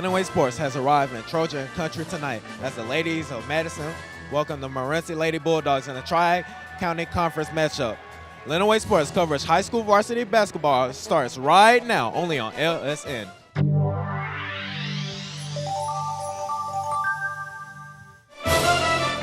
Lenawee Sports has arrived in Trojan Country tonight as the ladies of Madison welcome the Morenci Lady Bulldogs in a Tri-County Conference matchup. Lenawee Sports coverage high school varsity basketball starts right now, only on LSN.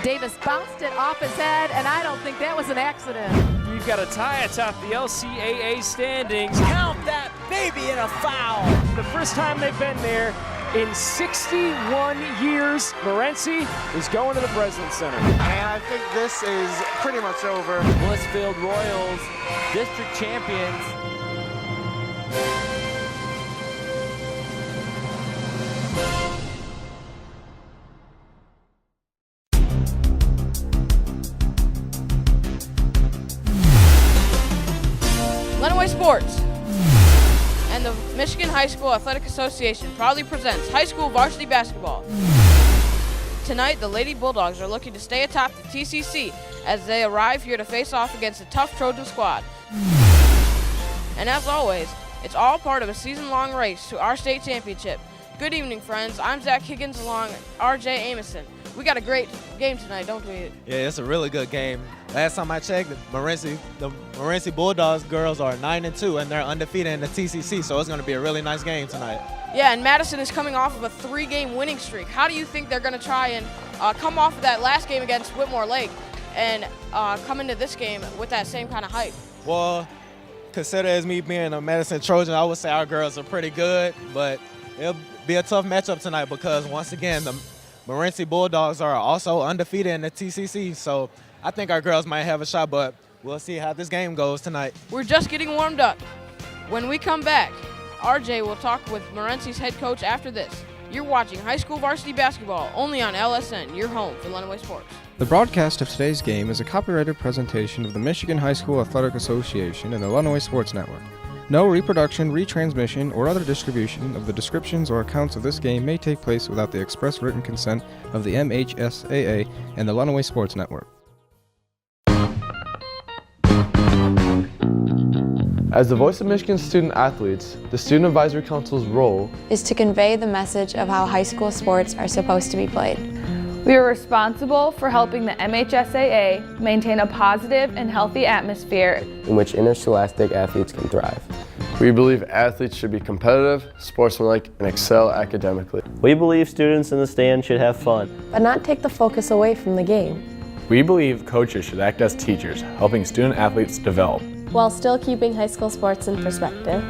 Davis bounced it off his head, and I don't think that was an accident. We've got a tie atop the LCAA standings. Count that baby in a foul. The first time they've been there in 61 years. Morenci is going to the President's Center. And I think this is pretty much over. Blissfield Royals, district champions. Lenawee Sports and the Michigan High School Athletic Association proudly presents high school varsity basketball. Tonight, the Lady Bulldogs are looking to stay atop the TCC as they arrive here to face off against a tough Trojan squad. And as always, it's all part of a season-long race to our state championship. Good evening, friends. I'm Zach Higgins along RJ Amison. We got a great game tonight, don't we? Yeah, it's a really good game. Last time I checked, the Morenci Bulldogs girls are 9-2 and they're undefeated in the TCC, so it's going to be a really nice game tonight. Yeah, and Madison is coming off of a 3-game winning streak. How do you think they're going to try and come off of that last game against Whitmore Lake and come into this game with that same kind of hype? Well, consider as me being a Madison Trojan, I would say our girls are pretty good, but it'll be a tough matchup tonight because once again, the Morenci Bulldogs are also undefeated in the TCC, so I think our girls might have a shot, but we'll see how this game goes tonight. We're just getting warmed up. When we come back, RJ will talk with Morenci's head coach after this. You're watching high school varsity basketball only on LSN, your home for Lenawee Sports. The broadcast of today's game is a copyrighted presentation of the Michigan High School Athletic Association and the Lenawee Sports Network. No reproduction, retransmission, or other distribution of the descriptions or accounts of this game may take place without the express written consent of the MHSAA and the Lenawee Sports Network. As the voice of Michigan student athletes, the Student Advisory Council's role is to convey the message of how high school sports are supposed to be played. We are responsible for helping the MHSAA maintain a positive and healthy atmosphere in which interscholastic athletes can thrive. We believe athletes should be competitive, sportsmanlike, and excel academically. We believe students in the stand should have fun, but not take the focus away from the game. We believe coaches should act as teachers, helping student athletes develop, while still keeping high school sports in perspective.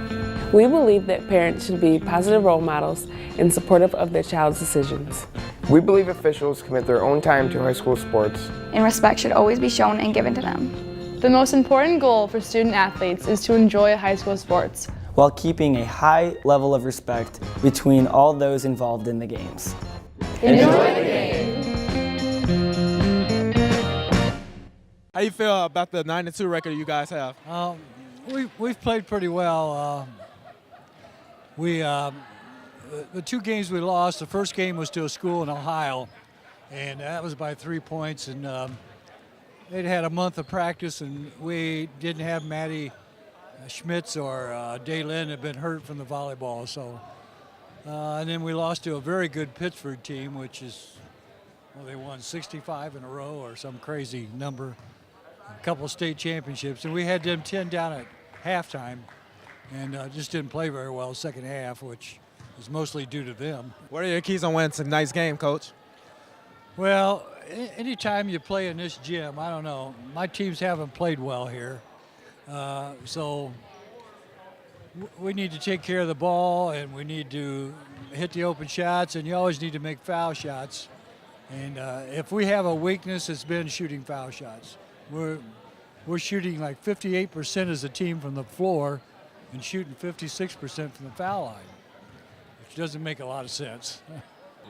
We believe that parents should be positive role models and supportive of their child's decisions. We believe officials commit their own time to high school sports, and respect should always be shown and given to them. The most important goal for student athletes is to enjoy high school sports, while keeping a high level of respect between all those involved in the games. Enjoy the game! How you feel about the 9-2 record you guys have? We've played pretty well. The two games we lost, the first game was to a school in Ohio, and that was by 3 points. And they'd had a month of practice, and we didn't have Maddie Schmitz or Daylin had been hurt from the volleyball. So, and then we lost to a very good Pittsburgh team, which is, well, they won 65 in a row or some crazy number. A couple of state championships, and we had them 10 down at halftime, and just didn't play very well second half, which is mostly due to them. What are your keys on winning tonight's game, Coach? Well, anytime you play in this gym, I don't know, my teams haven't played well here, so we need to take care of the ball, and we need to hit the open shots, and you always need to make foul shots. And if we have a weakness, it's been shooting foul shots. We're shooting like 58% as a team from the floor and shooting 56% from the foul line, which doesn't make a lot of sense.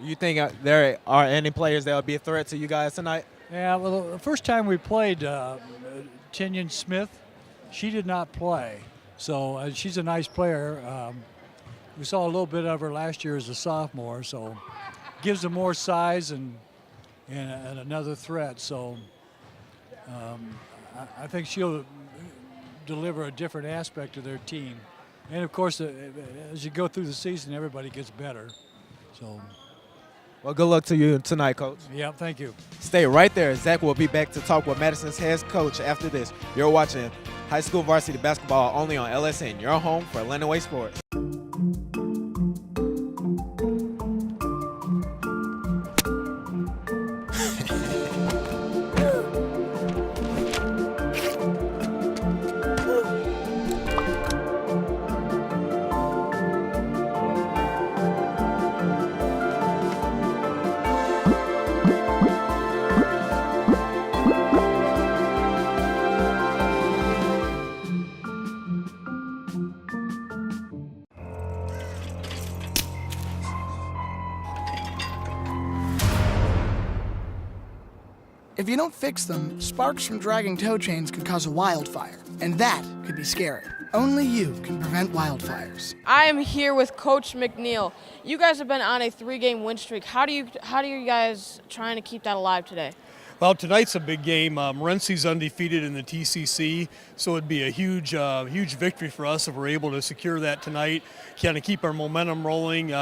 You think there are any players that will be a threat to you guys tonight? Yeah, well, the first time we played Tinian Smith, she did not play. So she's a nice player. We saw a little bit of her last year as a sophomore, so gives them more size and another threat. So I think she'll deliver a different aspect to their team. And of course, as you go through the season, everybody gets better. So, Well, good luck to you tonight, Coach. yeah, thank you. Stay right there. Zach will be back to talk with Madison's head coach after this. You're watching High School Varsity Basketball only on LSN, your home for Lenawee Sports. If you don't fix them, sparks from dragging tow chains could cause a wildfire, and that could be scary. Only you can prevent wildfires. I am here with Coach McNeil. You guys have been on a 3-game win streak. How do you guys trying to keep that alive today? Well, tonight's a big game. Morenci's undefeated in the TCC, so it'd be a huge victory for us if we're able to secure that tonight, kind of keep our momentum rolling.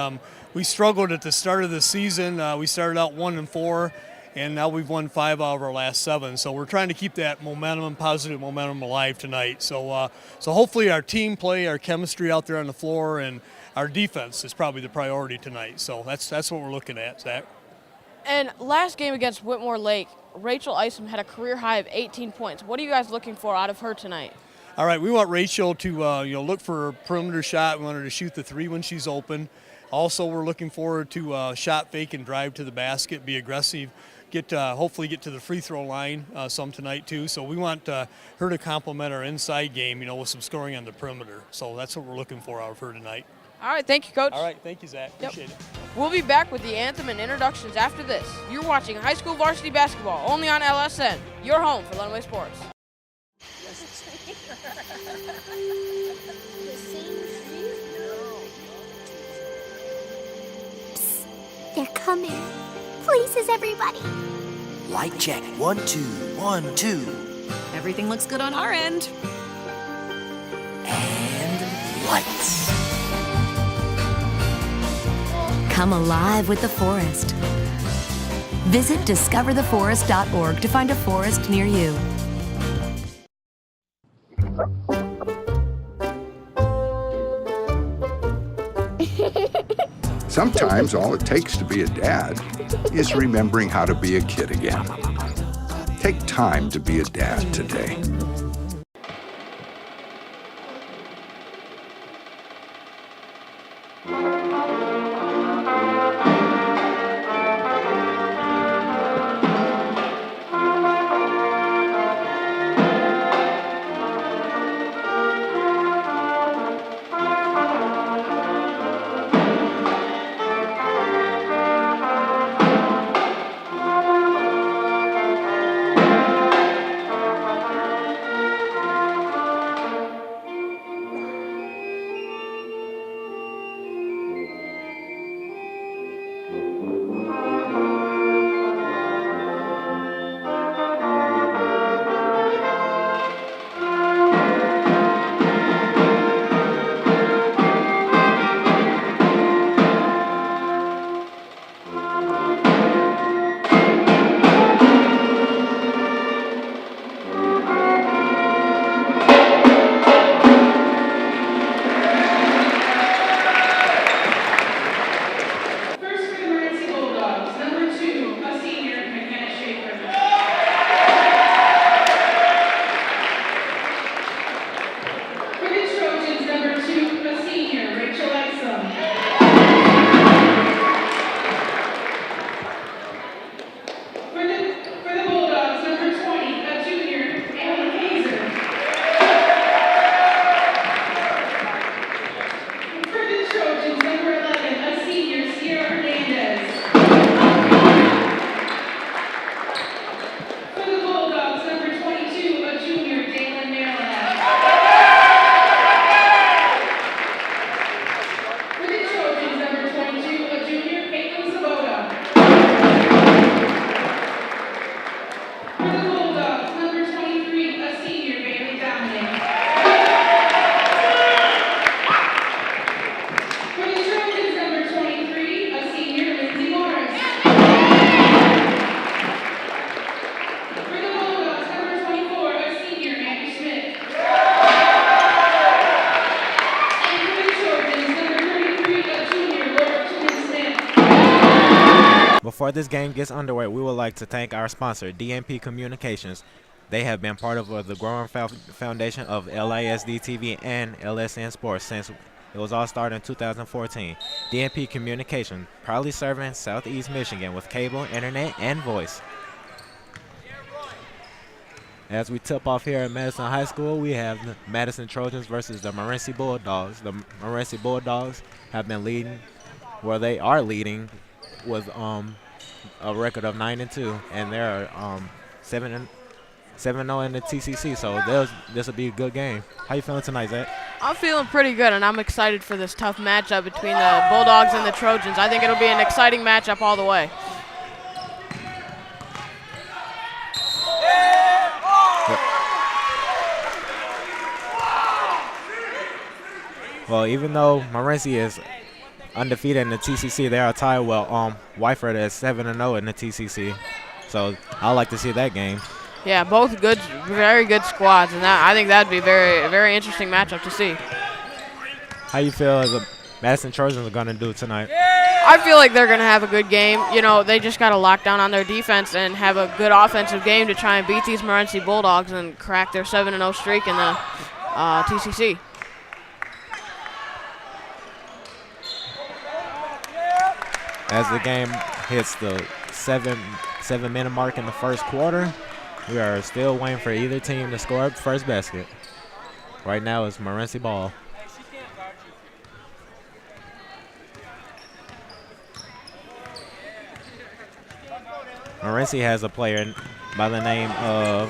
We struggled at the start of the season. We started out 1-4. And now we've won 5 out of our last 7. So we're trying to keep that momentum, positive momentum alive tonight. So hopefully our team play, our chemistry out there on the floor, and our defense is probably the priority tonight. So that's what we're looking at, Zach. And last game against Whitmore Lake, Rachel Isom had a career high of 18 points. What are you guys looking for out of her tonight? All right, we want Rachel to look for a perimeter shot. We want her to shoot the 3 when she's open. Also, we're looking forward to shot fake and drive to the basket, be aggressive. Hopefully get to the free throw line some tonight too. So we want her to complement our inside game, with some scoring on the perimeter. So that's what we're looking for out of her tonight. All right, thank you, Coach. All right, thank you, Zach. Appreciate it. We'll be back with the anthem and introductions after this. You're watching High School Varsity Basketball only on LSN, your home for Lenawee Sports. They're coming. Places, everybody. Light check. 1, 2, 1, 2. Everything looks good on our end. And lights. Come alive with the forest. Visit discovertheforest.org to find a forest near you. Sometimes all it takes to be a dad is remembering how to be a kid again. Take time to be a dad today. Before this game gets underway, we would like to thank our sponsor, DNP Communications. They have been part of the growing foundation of LISD TV and LSN Sports since it was all started in 2014. DNP Communications, proudly serving Southeast Michigan with cable, internet, and voice. As we tip off here at Madison High School, we have the Madison Trojans versus the Morenci Bulldogs. The Morenci Bulldogs have been leading, well, they are leading with a record of 9-2, and they're 7-0 in the TCC. So this will be a good game. How you feeling tonight, Zach? I'm feeling pretty good, and I'm excited for this tough matchup between the Bulldogs and the Trojans. I think it'll be an exciting matchup all the way. Well, even though Morenci is undefeated in the TCC, they are tied with Wyford at 7-0 in the TCC. So I like to see that game. Yeah, both good, very good squads, and I think that'd be a very interesting matchup to see. How you feel as the Madison Trojans are going to do tonight? I feel like they're going to have a good game. You know, they just got to lock down on their defense and have a good offensive game to try and beat these Morenci Bulldogs and crack their 7-0 streak in the TCC. As the game hits the seven-minute mark in the first quarter, we are still waiting for either team to score the first basket. Right now it's Morenci ball. Morenci has a player by the name of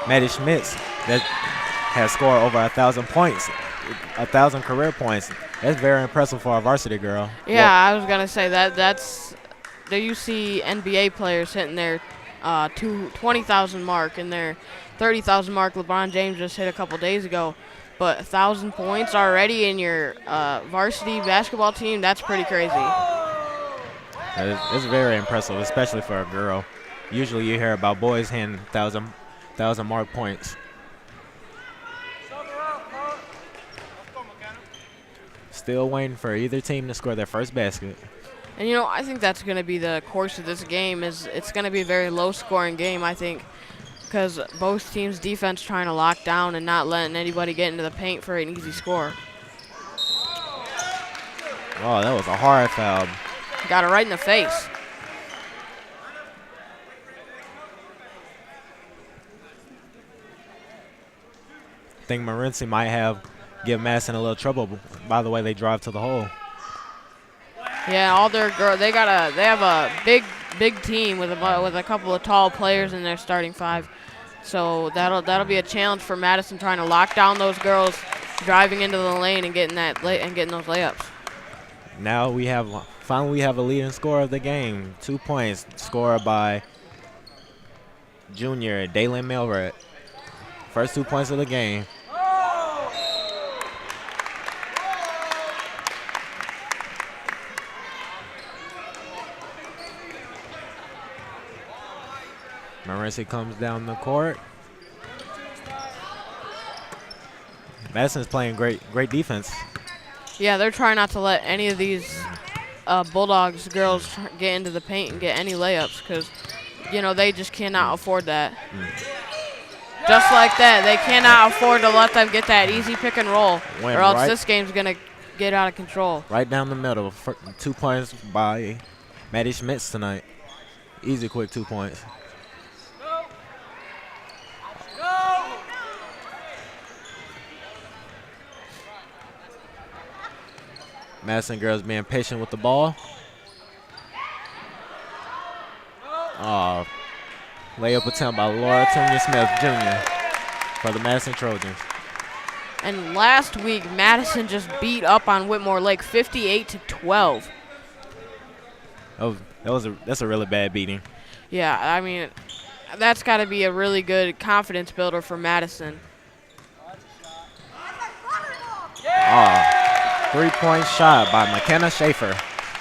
Maddie Schmitz that has scored over 1,000 points, 1,000 career points. That's very impressive for a varsity girl. Yeah, I was going to say that's – there you see NBA players hitting their 20,000 mark and their 30,000 mark LeBron James just hit a couple days ago. But 1,000 points already in your varsity basketball team, that's pretty crazy. It's very impressive, especially for a girl. Usually you hear about boys hitting 1,000 mark points. Still waiting for either team to score their first basket. And, you know, I think that's going to be the course of this game. It's going to be a very low-scoring game, I think, because both teams' defense trying to lock down and not letting anybody get into the paint for an easy score. Oh, that was a hard foul. Got it right in the face. I think Morenci might give Madison a little trouble by the way they drive to the hole. Yeah, all their girls, they have a big team with a couple of tall players in their starting five. So that'll be a challenge for Madison trying to lock down those girls driving into the lane and getting those layups. Now finally we have a leading scorer of the game. 2 points scored by junior Daylin Milred. First 2 points of the game. Morenci comes down the court. Madison's playing great defense. Yeah, they're trying not to let any of these Bulldogs girls get into the paint and get any layups because, you know, they just cannot afford that. Just like that, they cannot afford to let them get that easy pick and roll, or else this game's going to get out of control. Right down the middle, 2 points by Maddie Schmitz tonight. Easy, quick 2 points. Madison girls being patient with the ball. Layup attempt by Laura Timmy-Smith Jr. for the Madison Trojans. And last week, Madison just beat up on Whitmore Lake 58-12. That's a really bad beating. Yeah, I mean, that's got to be a really good confidence builder for Madison. 3-point shot by McKenna Schaefer,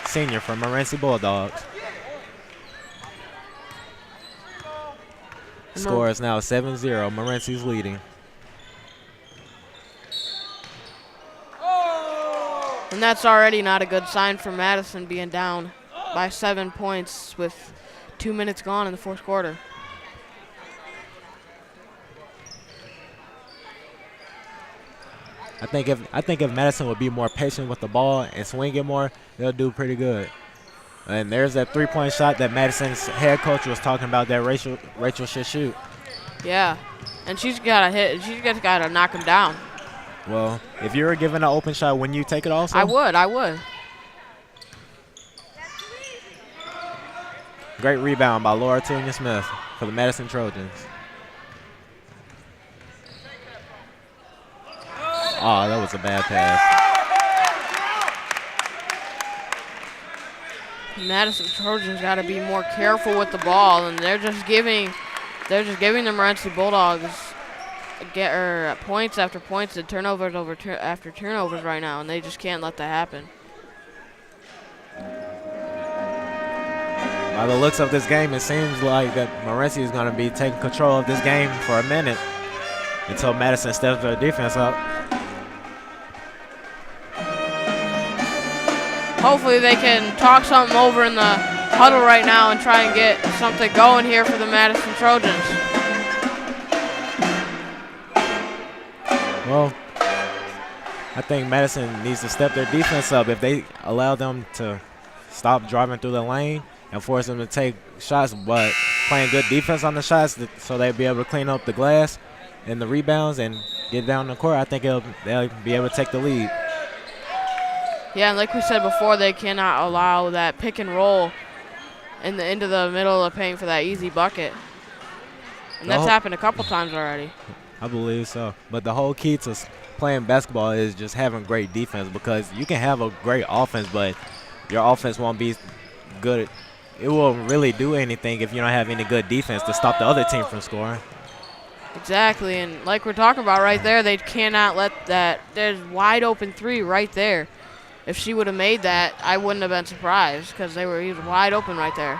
senior from Morenci Bulldogs. Score is now 7-0. Morenci's leading. And that's already not a good sign for Madison being down by 7 points with 2 minutes gone in the fourth quarter. I think if Madison would be more patient with the ball and swing it more, they'll do pretty good. And there's that three-point shot that Madison's head coach was talking about that Rachel should shoot. Yeah, and she's got to hit. She's got to knock him down. Well, if you were given an open shot, wouldn't you take it also? I would. Great rebound by Laura Tunya-Smith for the Madison Trojans. Oh, that was a bad pass. Madison Trojans got to be more careful with the ball, and they're just giving the Morenci Bulldogs points after points and turnovers after turnovers right now, and they just can't let that happen. By the looks of this game, it seems like that Morenci is going to be taking control of this game for a minute until Madison steps their defense up. Hopefully they can talk something over in the huddle right now and try and get something going here for the Madison Trojans. Well, I think Madison needs to step their defense up. If they allow them to stop driving through the lane and force them to take shots, but playing good defense on the shots so they'll be able to clean up the glass and the rebounds and get down the court, I think they'll be able to take the lead. Yeah, and like we said before, they cannot allow that pick and roll into the middle of the paint for that easy bucket. And that's happened a couple times already. I believe so. But the whole key to playing basketball is just having great defense, because you can have a great offense, but your offense won't be good. It won't really do anything if you don't have any good defense to stop the other team from scoring. Exactly, and like we're talking about right there, they cannot let that. There's wide open three right there. If she would have made that, I wouldn't have been surprised, because he was wide open right there.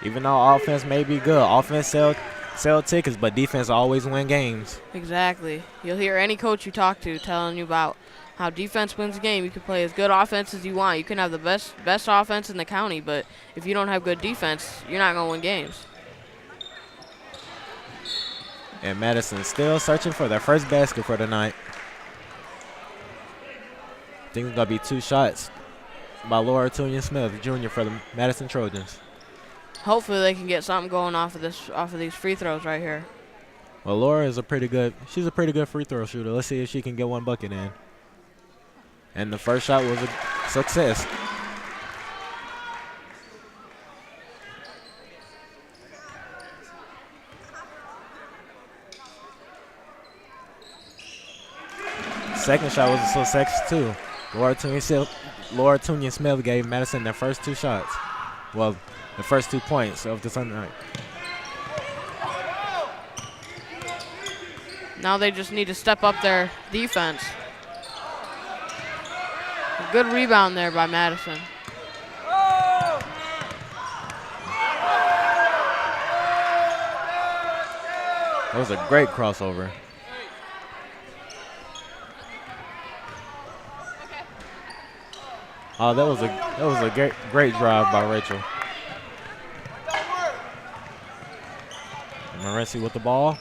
Even though offense may be good, offense sell tickets, but defense always win games. Exactly. You'll hear any coach you talk to telling you about how defense wins a game. You can play as good offense as you want. You can have the best offense in the county, but if you don't have good defense, you're not going to win games. And Madison still searching for their first basket for the night. I think it's going to be 2 shots by Laura Tunya-Smith, Jr. for the Madison Trojans. Hopefully they can get something going off of these free throws right here. Well, Laura is a pretty good free throw shooter. Let's see if she can get one bucket in. And the first shot was a success. Second shot was a success too. Laura Tunya-Smith gave Madison their first 2 shots. Well, the first 2 points of the Sunday night. Now they just need to step up their defense. A good rebound there by Madison. That was a great crossover. Oh, that was a great drive by Rachel. Morenci with the ball.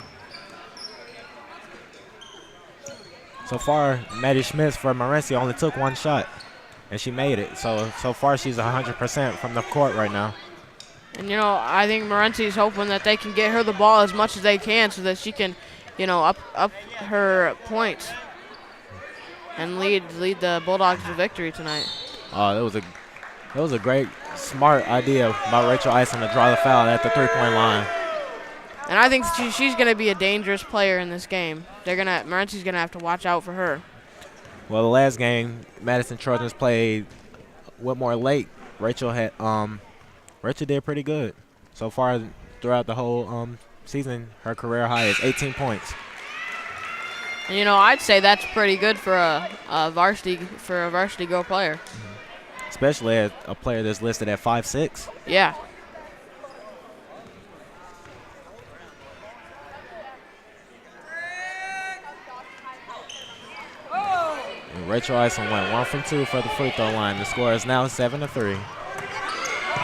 So far, Maddie Schmitz for Morenci only took 1 shot, and she made it. So far, she's 100% from the court right now. And, I think Morenci's hoping that they can get her the ball as much as they can so that she can, up her points and lead the Bulldogs to victory tonight. Oh, that was a great, smart idea by Rachel Eisen to draw the foul at the 3-point line. And I think she's going to be a dangerous player in this game. Morenci's going to have to watch out for her. Well, the last game, Madison Trojans played Whitmore Lake. Rachel did pretty good. So far throughout the whole season, her career high is 18 points. And, I'd say that's pretty good for a varsity girl player. Mm-hmm. Especially a player that's listed at 5'6". Yeah. And Rachel Ison went 1 from 2 for the free throw line. The score is now 7-3.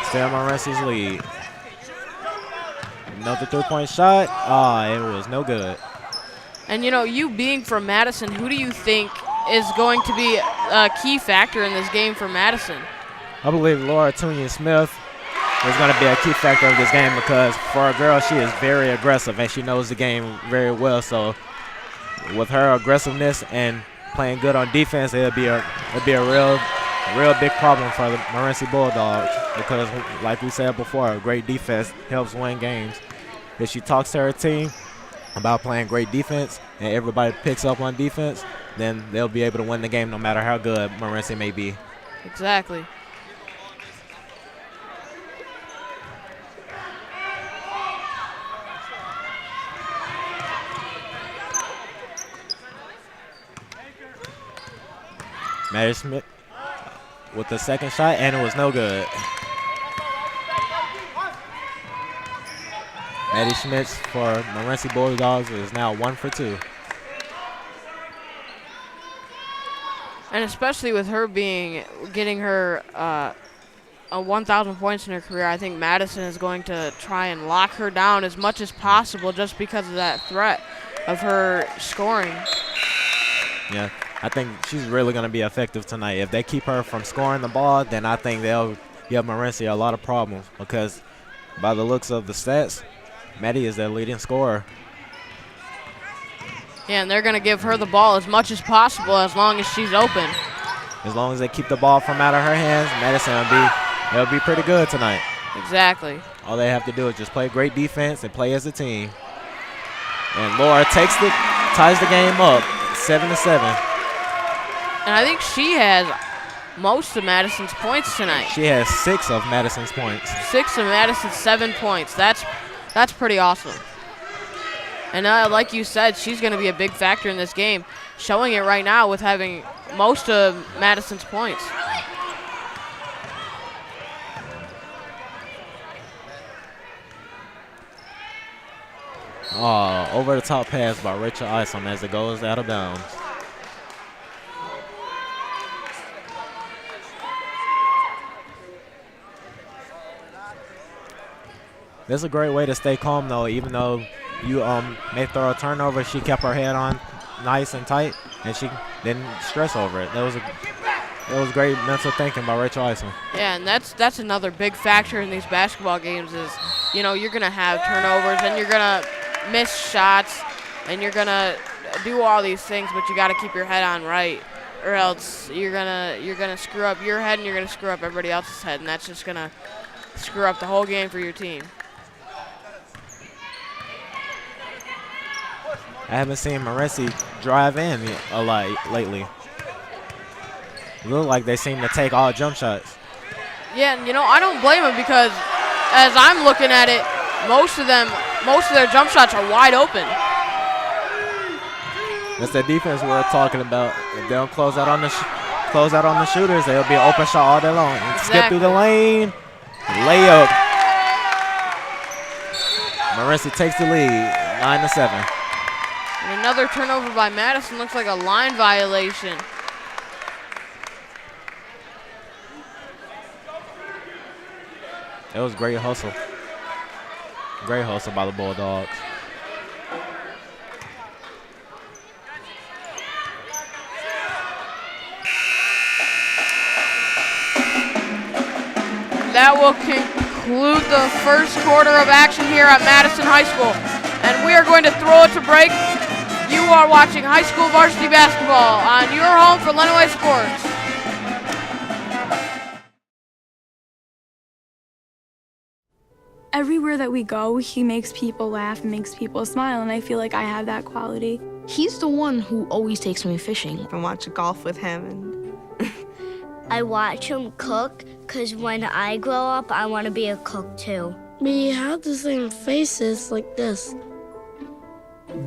Still Morenci's lead. Another 3-point shot. It was no good. And, you know, you being from Madison, who do you think is going to be a key factor in this game for Madison? I believe Laura Tunian-Smith is going to be a key factor of this game because for a girl, she is very aggressive and she knows the game very well. So with her aggressiveness and playing good on defense, it'll be a real big problem for the Morenci Bulldogs because, like we said before, a great defense helps win games. If she talks to her team about playing great defense and everybody picks up on defense, then they'll be able to win the game no matter how good Morenci may be. Exactly. Maddie Smith with the second shot, and it was no good. Maddie Schmitz for Morenci Bulldogs is now 1 for 2. And especially with her getting her 1,000 points in her career, I think Madison is going to try and lock her down as much as possible just because of that threat of her scoring. Yeah, I think she's really going to be effective tonight. If they keep her from scoring the ball, then I think they'll give Morenci a lot of problems because by the looks of the stats, Maddie is their leading scorer. Yeah, and they're going to give her the ball as much as possible as long as she's open. As long as they keep the ball from out of her hands, Madison they'll be pretty good tonight. Exactly. All they have to do is just play great defense and play as a team. And Laura ties the game up, 7-7. And I think she has most of Madison's points tonight. She has 6 of Madison's points. 6 of Madison's 7 points. That's pretty awesome. And like you said, she's going to be a big factor in this game, showing it right now with having most of Madison's points. Over the top pass by Rachel Isom as it goes out of bounds. This is a great way to stay calm, though. Even though you may throw a turnover, she kept her head on nice and tight, and she didn't stress over it. That was great mental thinking by Rachel Isom. Yeah, and that's another big factor in these basketball games is, you know, you're going to have turnovers and you're going to miss shots and you're going to do all these things, but you got to keep your head on right, or else you're gonna screw up your head and you're going to screw up everybody else's head, and that's just going to screw up the whole game for your team. I haven't seen Morenci drive in a lot lately. It looks like they seem to take all jump shots. Yeah, and you know, I don't blame them because as I'm looking at it, most of their jump shots are wide open. That's the defense we're talking about. If they don't close out on the shooters, they'll be an open shot all day long. Exactly. Skip through the lane, layup. Morenci takes the lead, 9-7. And another turnover by Madison, looks like a line violation. It was great hustle. Great hustle by the Bulldogs. That will conclude the first quarter of action here at Madison High School. And we are going to throw it to break. You are watching high school varsity basketball on your home for Lenawee Sports. Everywhere that we go, he makes people laugh and makes people smile, and I feel like I have that quality. He's the one who always takes me fishing. I watch golf with him. And I watch him cook, because when I grow up, I want to be a cook too. We have the same faces like this.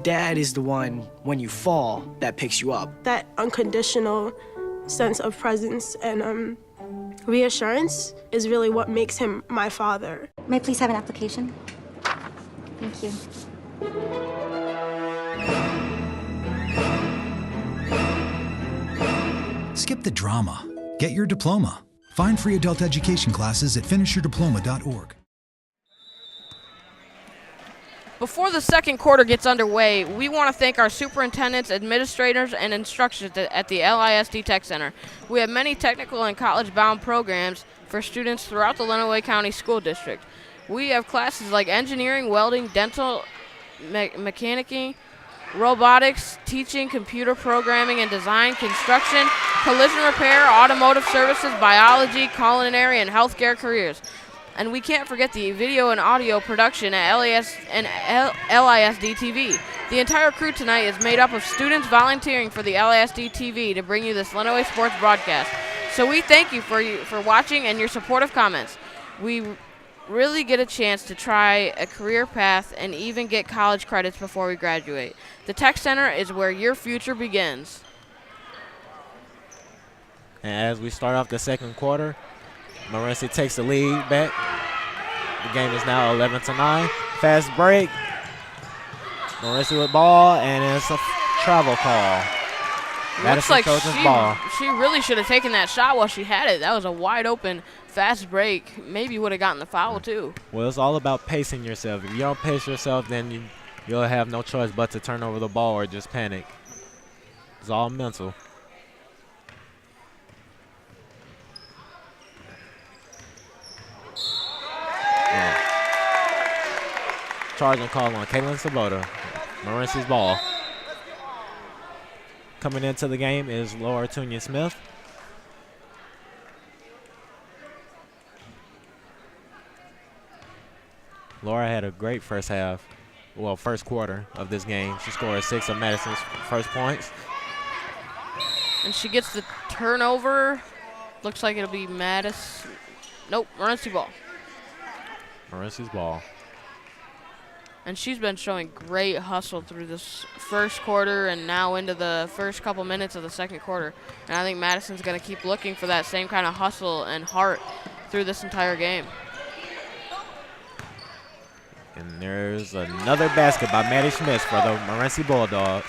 Dad is the one, when you fall, that picks you up. That unconditional sense of presence and reassurance is really what makes him my father. May I please have an application? Thank you. Skip the drama. Get your diploma. Find free adult education classes at finishyourdiploma.org. Before the second quarter gets underway, we want to thank our superintendents, administrators, and instructors at the LISD Tech Center. We have many technical and college-bound programs for students throughout the Lenawee County School District. We have classes like engineering, welding, dental, mechanicking, robotics, teaching, computer programming and design, construction, collision repair, automotive services, biology, culinary, and healthcare careers. And we can't forget the video and audio production at LISD TV. The entire crew tonight is made up of students volunteering for the LISD TV to bring you this Lenawee Sports broadcast. So we thank you for watching and your supportive comments. We really get a chance to try a career path and even get college credits before we graduate. The Tech Center is where your future begins. And as we start off the second quarter, Morenci takes the lead back. The game is now 11-9. Fast break. Morenci with ball, and it's a travel call. Looks like Trojans ball. She really should have taken that shot while she had it. That was a wide open fast break. Maybe would have gotten the foul too. Well, it's all about pacing yourself. If you don't pace yourself, then you'll have no choice but to turn over the ball or just panic. It's all mental. Charging call on Caitlin Sabota. Morenci's ball. Coming into the game is Laura Tunya-Smith. Laura had a great first quarter of this game. She scored 6 of Madison's first points. And she gets the turnover. Looks like it'll be Madison. Nope, Morenci ball. Morenci's ball. And she's been showing great hustle through this first quarter and now into the first couple minutes of the second quarter. And I think Madison's going to keep looking for that same kind of hustle and heart through this entire game. And there's another basket by Maddie Schmitz for the Morenci Bulldogs.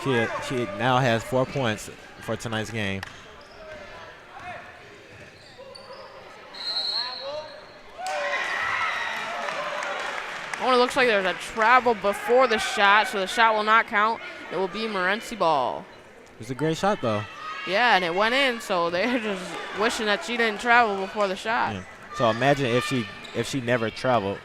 She now has 4 points for tonight's game. Oh, it looks like there's a travel before the shot, so the shot will not count. It will be Morenci ball. It was a great shot, though. Yeah, and it went in, so they're just wishing that she didn't travel before the shot. Yeah. So imagine if she never traveled,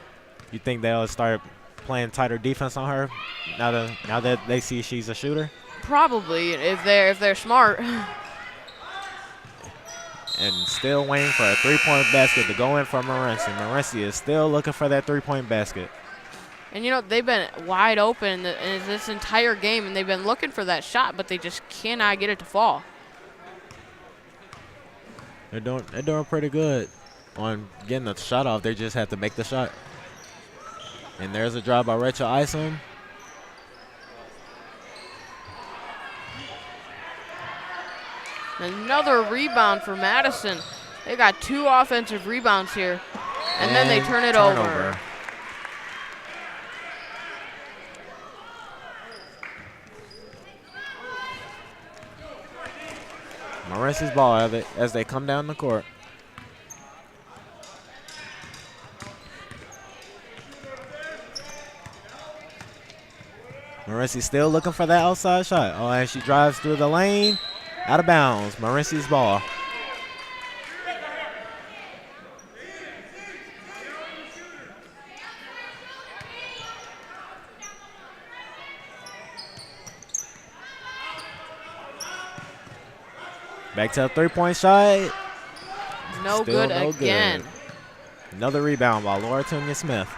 you think they'll start playing tighter defense on her now that they see she's a shooter? Probably, if they're smart. And still waiting for a three-point basket to go in for Morenci. Morenci is still looking for that three-point basket. And, you know, they've been wide open this entire game, and they've been looking for that shot, but they just cannot get it to fall. They're doing pretty good on getting the shot off. They just have to make the shot. And there's a drive by Rachel Isom. Another rebound for Madison. They got 2 offensive rebounds here, and then they turn it over. Morenci's ball as they come down the court. Morenci still looking for that outside shot. Oh, and she drives through the lane. Out of bounds. Morenci's ball. Back to a three-point shot. No good again. Another rebound by Laura Tunya-Smith.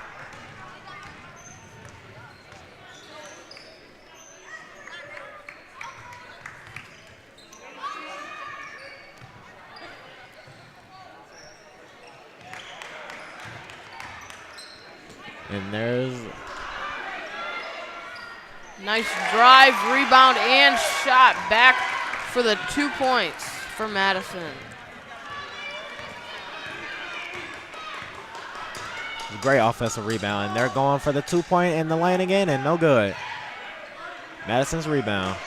And there's nice drive, rebound, and shot back for the 2 points for Madison. Great offensive rebound. And they're going for the 2-point in the lane again, and no good. Madison's rebound.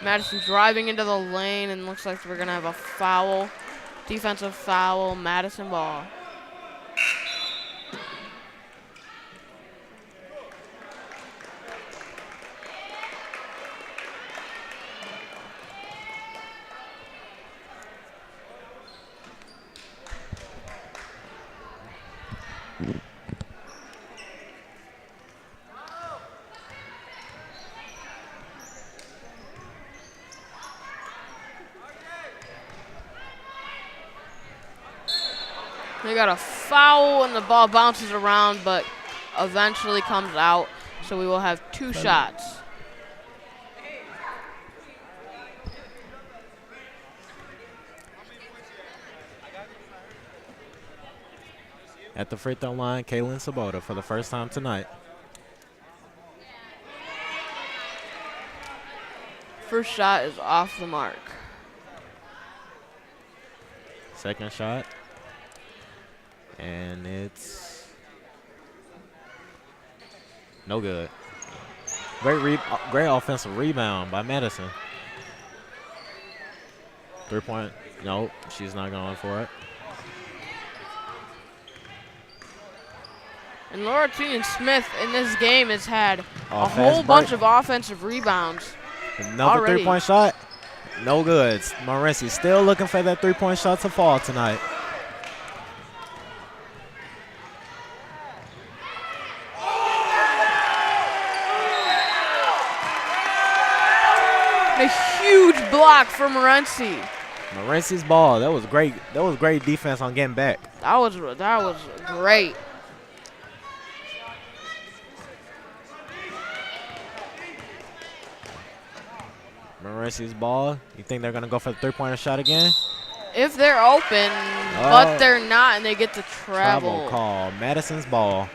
Madison driving into the lane, and looks like we're going to have a foul. Defensive foul, Madison ball. They got a foul and the ball bounces around, but eventually comes out. So we will have 2 shots. At the free throw line, Kaylin Sabota for the first time tonight. First shot is off the mark. Second shot. And it's no good. Great offensive rebound by Madison. 3-point. Nope, she's not going for it. And Laura Smith in this game has had a Fast whole break. bunch of offensive rebounds. Another already. 3-point shot. No good. Morenci still looking for that 3-point shot to fall tonight. A huge block for Morenci. Morenci's ball. That was great. That was great defense on getting back. That was great. Morenci's ball. You think they're gonna go for the 3-pointer shot again? If they're open, but they're not, and they get to travel. Call. Madison's ball.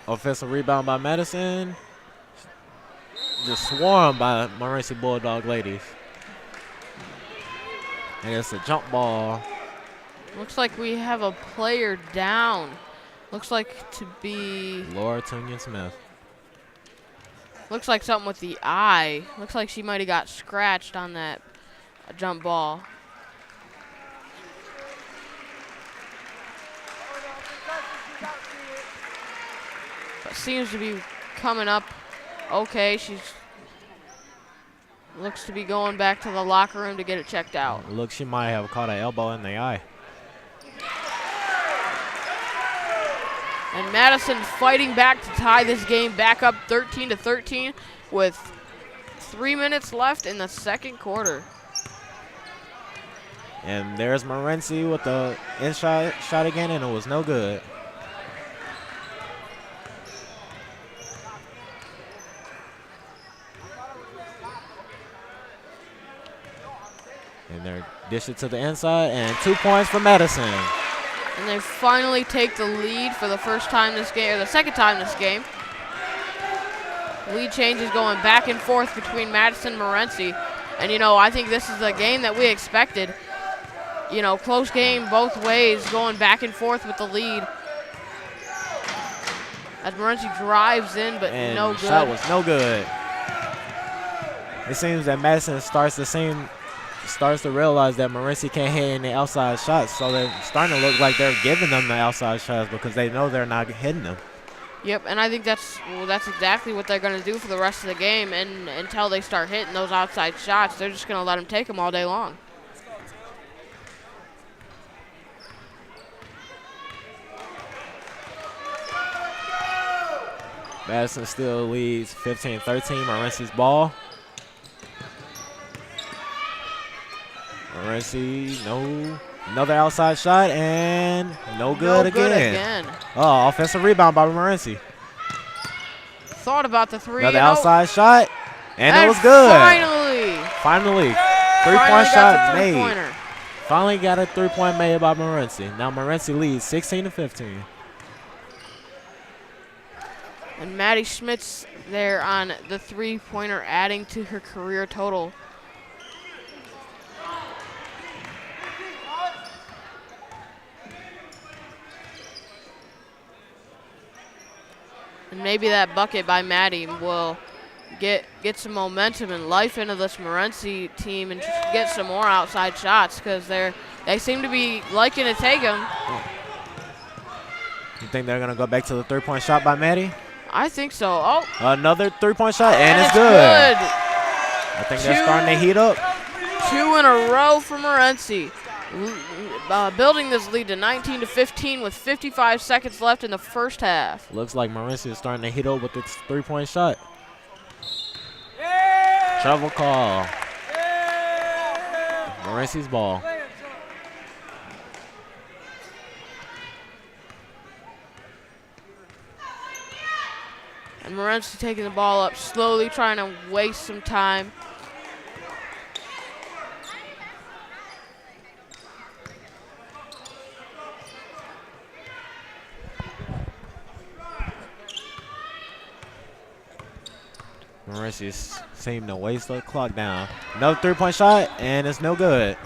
Offensive rebound by Madison. Just swarmed by Morenci Bulldog ladies. And it's a jump ball. Looks like we have a player down. Looks like to be Laura Smith. Looks like something with the eye. Looks like she might have got scratched on that jump ball. But seems to be coming up okay. She's looks to be going back to the locker room to get it checked out. Looks she might have caught an elbow in the eye. And Madison fighting back to tie this game back up 13-13 with 3 minutes left in the second quarter. And there's Morenci with the inside shot again, and it was no good. And they're dish it to the inside, and 2 points for Madison. And they finally take the lead for the first time this game, or the second time this game. Lead changes going back and forth between Madison and Morenci. And, you know, I think this is a game that we expected. You know, close game both ways, going back and forth with the lead. As Morenci drives in, but And no the good. shot was no good. It seems that Madison starts to realize that Morenci can't hit any outside shots, so they're starting to look like they're giving them the outside shots because they know they're not hitting them. Yep, and I think that's exactly what they're going to do for the rest of the game. And until they start hitting those outside shots, they're just going to let them take them all day long. Madison still leads 15-13. Morenci's ball. Morenci, no. Another outside shot, and no good again. Oh, offensive rebound by Morenci. Thought about the three. Another outside shot, and it was good. Finally, 3-point shot made. Finally got a 3-point made by Morenci. Now Morenci leads 16-15. And Maddie Schmitz there on the three-pointer, adding to her career total. And maybe that bucket by Maddie will get some momentum and life into this Morenci team and just get some more outside shots, because they seem to be liking to take them. You think they're going to go back to the three-point shot by Maddie? I think so. Oh. Another three-point shot, and it's good. I think they're starting to heat up. 2 in a row for Morenci. Building this lead to 19-15 with 55 seconds left in the first half. Looks like Morenci is starting to heat up with its three-point shot. Travel call. Morenci's ball. And Morenci taking the ball up slowly, trying to waste some time. Morenci seemed to waste the clock down. Another three-point shot, and it's no good.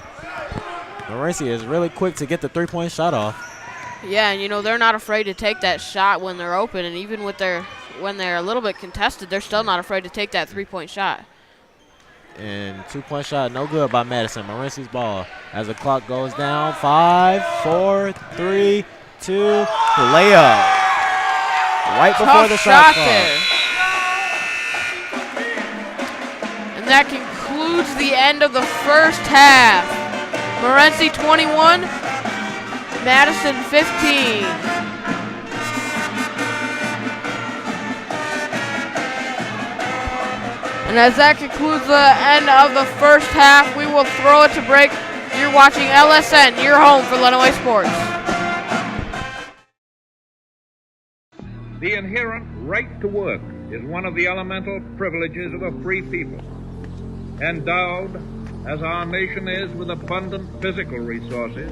Morenci is really quick to get the three-point shot off. Yeah, and you know, they're not afraid to take that shot when they're open, and even with when they're a little bit contested, they're still not afraid to take that three-point shot. And two-point shot, no good by Madison. Morenci's ball as the clock goes down. 5, 4, 3, 2, layup. Right before the shot clock. There. And that concludes the end of the first half. Morenci 21, Madison 15. And as that concludes the end of the first half, we will throw it to break. You're watching LSN, your home for Lenawee Sports. The inherent right to work is one of the elemental privileges of a free people. Endowed, as our nation is, with abundant physical resources,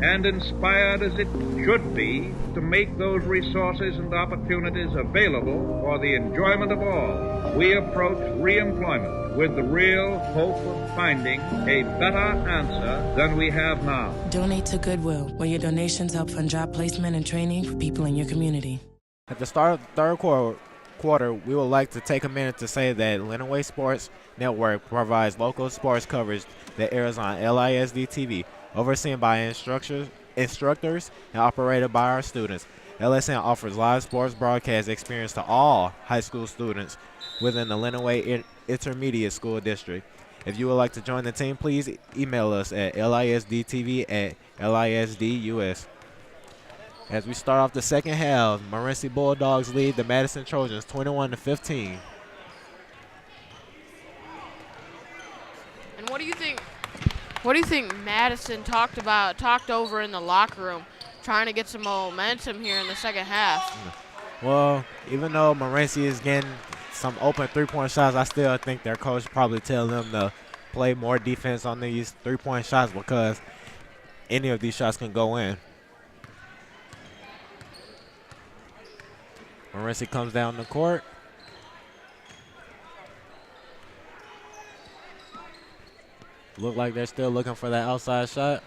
and inspired as it should be to make those resources and opportunities available for the enjoyment of all, we approach re-employment with the real hope of finding a better answer than we have now. Donate to Goodwill, where your donations help fund job placement and training for people in your community. At the start of the third quarter, we would like to take a minute to say that Lenawee Sports Network provides local sports coverage that airs on LISD TV, overseen by instructors and operated by our students. LSN offers live sports broadcast experience to all high school students within the Lenawee Intermediate School District. If you would like to join the team, please email us at lisdtv@lisdus. As we start off the second half, Morenci Bulldogs lead the Madison Trojans 21-15. And what do you think? What do you think Madison talked over in the locker room, trying to get some momentum here in the second half? Well, even though Morenci is getting some open three-point shots, I still think their coach probably tell them to play more defense on these three-point shots, because any of these shots can go in. Morenci comes down the court. Look like they're still looking for that outside shot.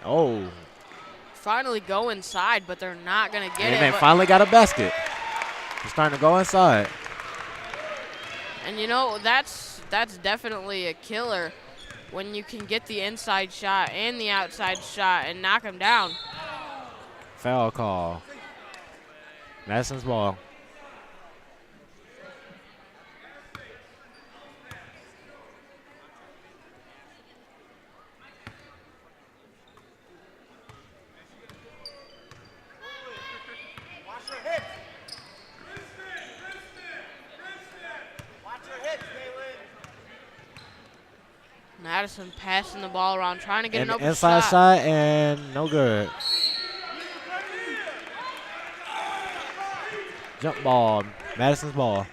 Oh. Finally go inside, but they're not going to get it. And they finally got a basket. They're starting to go inside. And, you know, that's definitely a killer when you can get the inside shot and the outside shot and knock them down. Foul call. Madison's ball. Madison passing the ball around, trying to get an open inside shot, and no good. Jump ball, Madison's ball.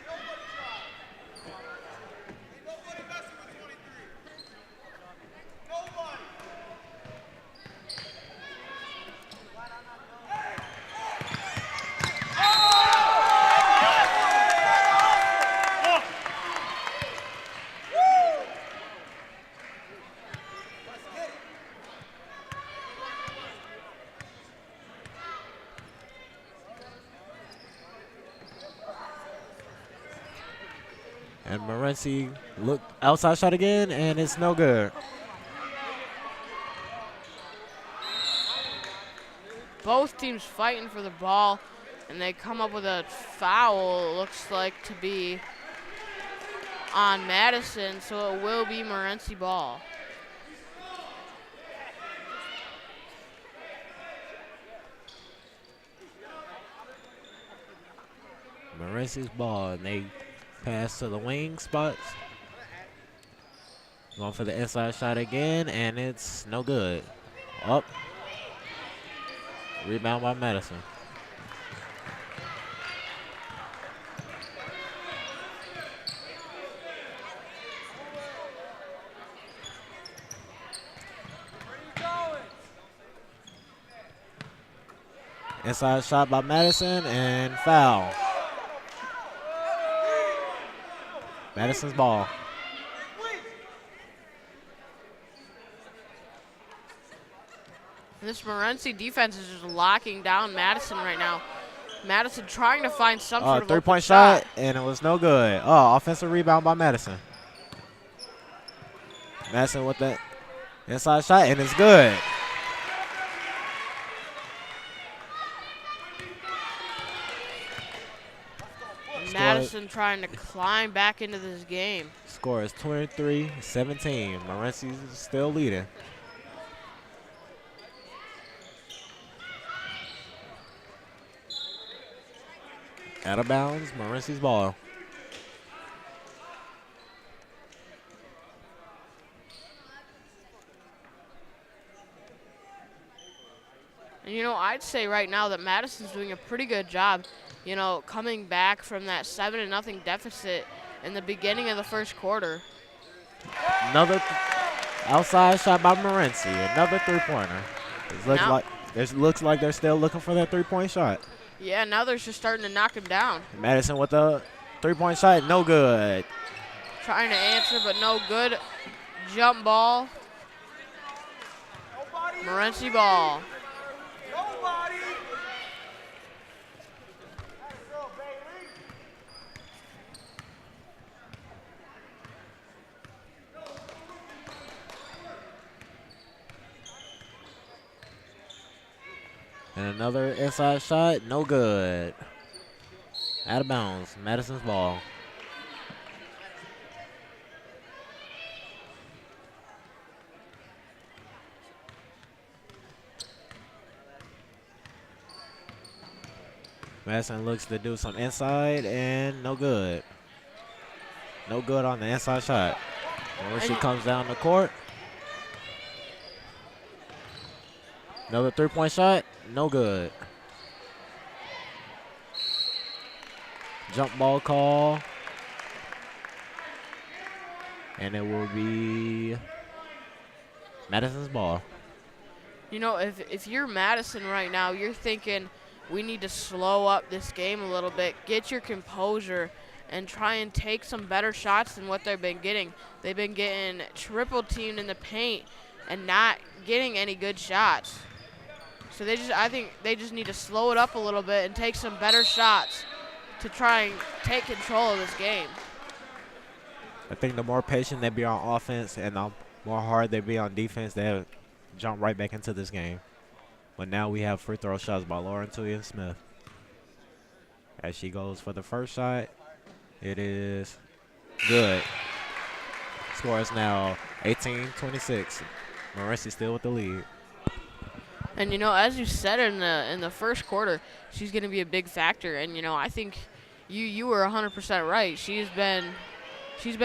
And Morenci look outside shot again, and it's no good. Both teams fighting for the ball, and they come up with a foul, it looks like to be on Madison, so it will be Morenci ball. Morenci's ball, and they pass to the wing spots. Going for the inside shot again, and it's no good. Up. Rebound by Madison. Inside shot by Madison, and foul. Madison's ball. This Morenci defense is just locking down Madison right now. Madison trying to find some sort of three-point shot, and it was no good. Oh, offensive rebound by Madison. Madison with that inside shot, and it's good. Madison trying to climb back into this game. Score is 23-17. Morenci's still leading. Out of bounds, Morenci's ball. And, you know, I'd say right now that Madison's doing a pretty good job, you know, coming back from that 7-0 deficit in the beginning of the first quarter. Another outside shot by Morenci. Another three-pointer. It looks like they're still looking for that three-point shot. Yeah, now they're just starting to knock him down. Madison with the three-point shot, no good. Trying to answer, but no good. Jump ball. Morenci ball. And another inside shot, no good. Out of bounds, Madison's ball. Madison looks to do some inside, and no good. No good on the inside shot. And when she comes down the court, another three-point shot, no good. Jump ball call. And it will be Madison's ball. You know, if you're Madison right now, you're thinking we need to slow up this game a little bit, get your composure, and try and take some better shots than what they've been getting. They've been getting triple teamed in the paint and not getting any good shots. So I think they just need to slow it up a little bit and take some better shots to try and take control of this game. I think the more patient they be on offense and the more hard they be on defense, they'll jump right back into this game. But now we have free throw shots by Lauren Tuyan Smith. As she goes for the first shot, it is good. Score is now 18-26. Morenci still with the lead. And, you know, as you said in the first quarter, she's going to be a big factor. And, you know, I think you were 100% right. She's been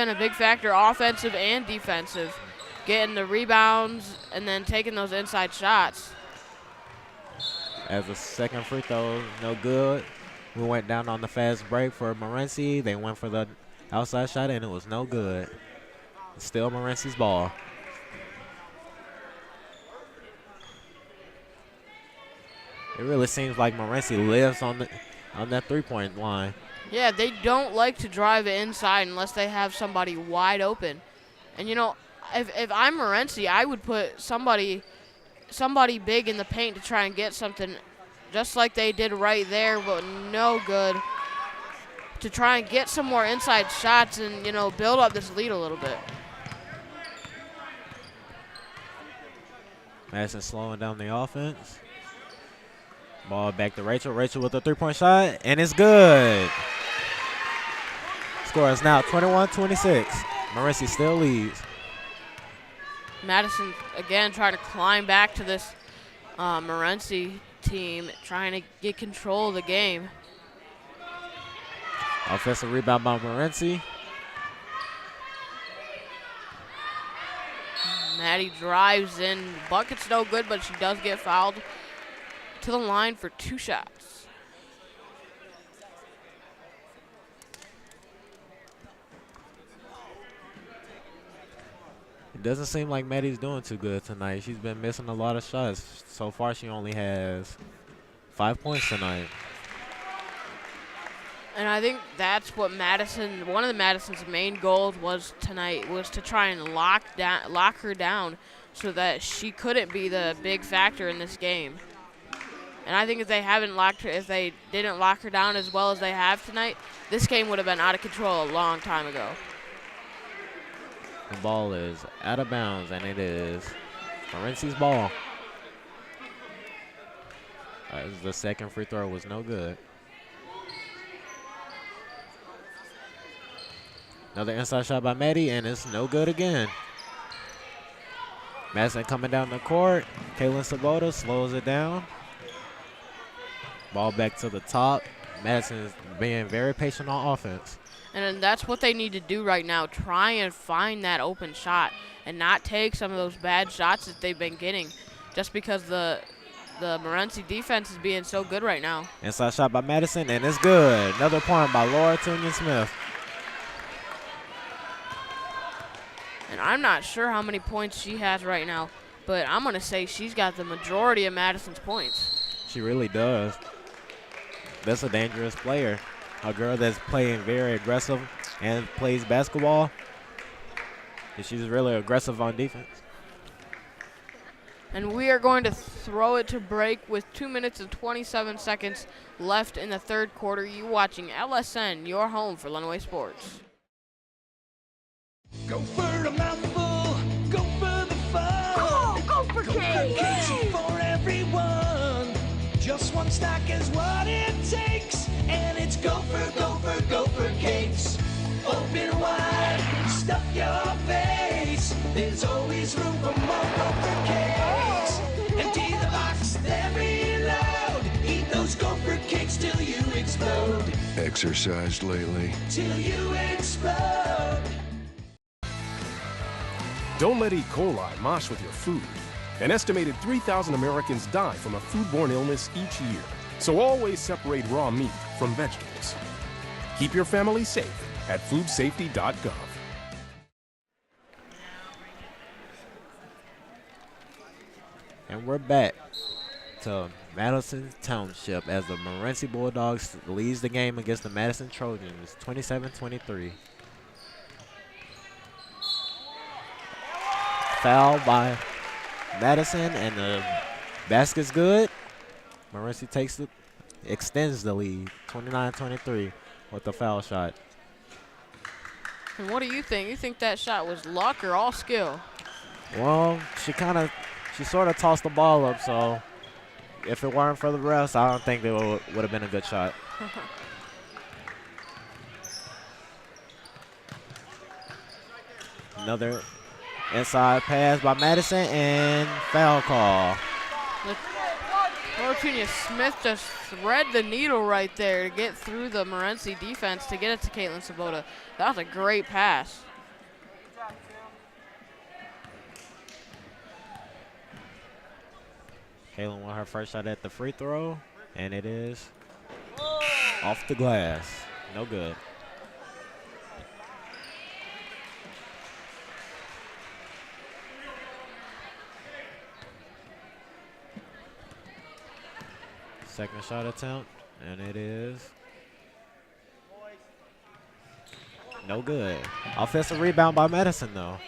a big factor, offensive and defensive, getting the rebounds and then taking those inside shots. As a second free throw, no good. We went down on the fast break for Morenci. They went for the outside shot, and it was no good. Still Morenci's ball. It really seems like Morenci lives on that three-point line. Yeah, they don't like to drive it inside unless they have somebody wide open. And, you know, if I'm Morenci, I would put somebody big in the paint to try and get something just like they did right there, but no good. to try and get some more inside shots and, you know, build up this lead a little bit. Madison slowing down the offense. Ball back to Rachel. Rachel with a three-point shot, and it's good. Score is now 21-26. Morenci still leads. Madison, again, trying to climb back to this Morenci team, trying to get control of the game. Offensive rebound by Morenci. Maddie drives in. Bucket's no good, but she does get fouled to the line for 2 shots. It doesn't seem like Maddie's doing too good tonight. She's been missing a lot of shots. So far, she only has 5 points tonight. And I think that's what one of Madison's main goals was tonight, was to try and lock her down so that she couldn't be the big factor in this game. And I think if they didn't lock her down as well as they have tonight, this game would have been out of control a long time ago. The ball is out of bounds, and it is Morenci's ball. The second free throw was no good. Another inside shot by Maddie, and it's no good again. Madison coming down the court. Kaylin Sabota slows it down. Ball back to the top. Madison is being very patient on offense. And that's what they need to do right now, try and find that open shot and not take some of those bad shots that they've been getting just because the Morenci defense is being so good right now. Inside shot by Madison, and it's good. Another point by Laura Tunian-Smith. And I'm not sure how many points she has right now, but I'm going to say she's got the majority of Madison's points. She really does. That's a dangerous player. A girl that's playing very aggressive and plays basketball. And she's really aggressive on defense. And we are going to throw it to break with 2 minutes and 27 seconds left in the third quarter. You watching LSN, your home for Lenawee Sports. Go for a mouthful, go for the fun. Oh, go for cake! Cakes for everyone. Just one stack is what it takes. And it's go for cakes. Open wide, stuff your face. There's always room for more Gopher cakes. Empty the box, then reload. Eat those Gopher cakes till you explode. Exercised lately? Till you explode. Don't let E. coli mosh with your food. An estimated 3,000 Americans die from a foodborne illness each year. So always separate raw meat from vegetables. Keep your family safe at foodsafety.gov. And we're back to Madison Township as the Morenci Bulldogs leads the game against the Madison Trojans, 27-23. Foul by Madison, and the basket's good. Morenci takes it, extends the lead, 29-23 with the foul shot. And what do you think? You think that shot was luck or all skill? Well, she sort of tossed the ball up, so if it weren't for the refs, I don't think it would have been a good shot. Another inside pass by Madison, and foul call. Trojan Smith just thread the needle right there to get through the Morenci defense to get it to Caitlin Sabota. That was a great pass. Caitlin won her first shot at the free throw, and it is off the glass. No good. Second shot attempt, and it is no good. Offensive rebound by Madison, though.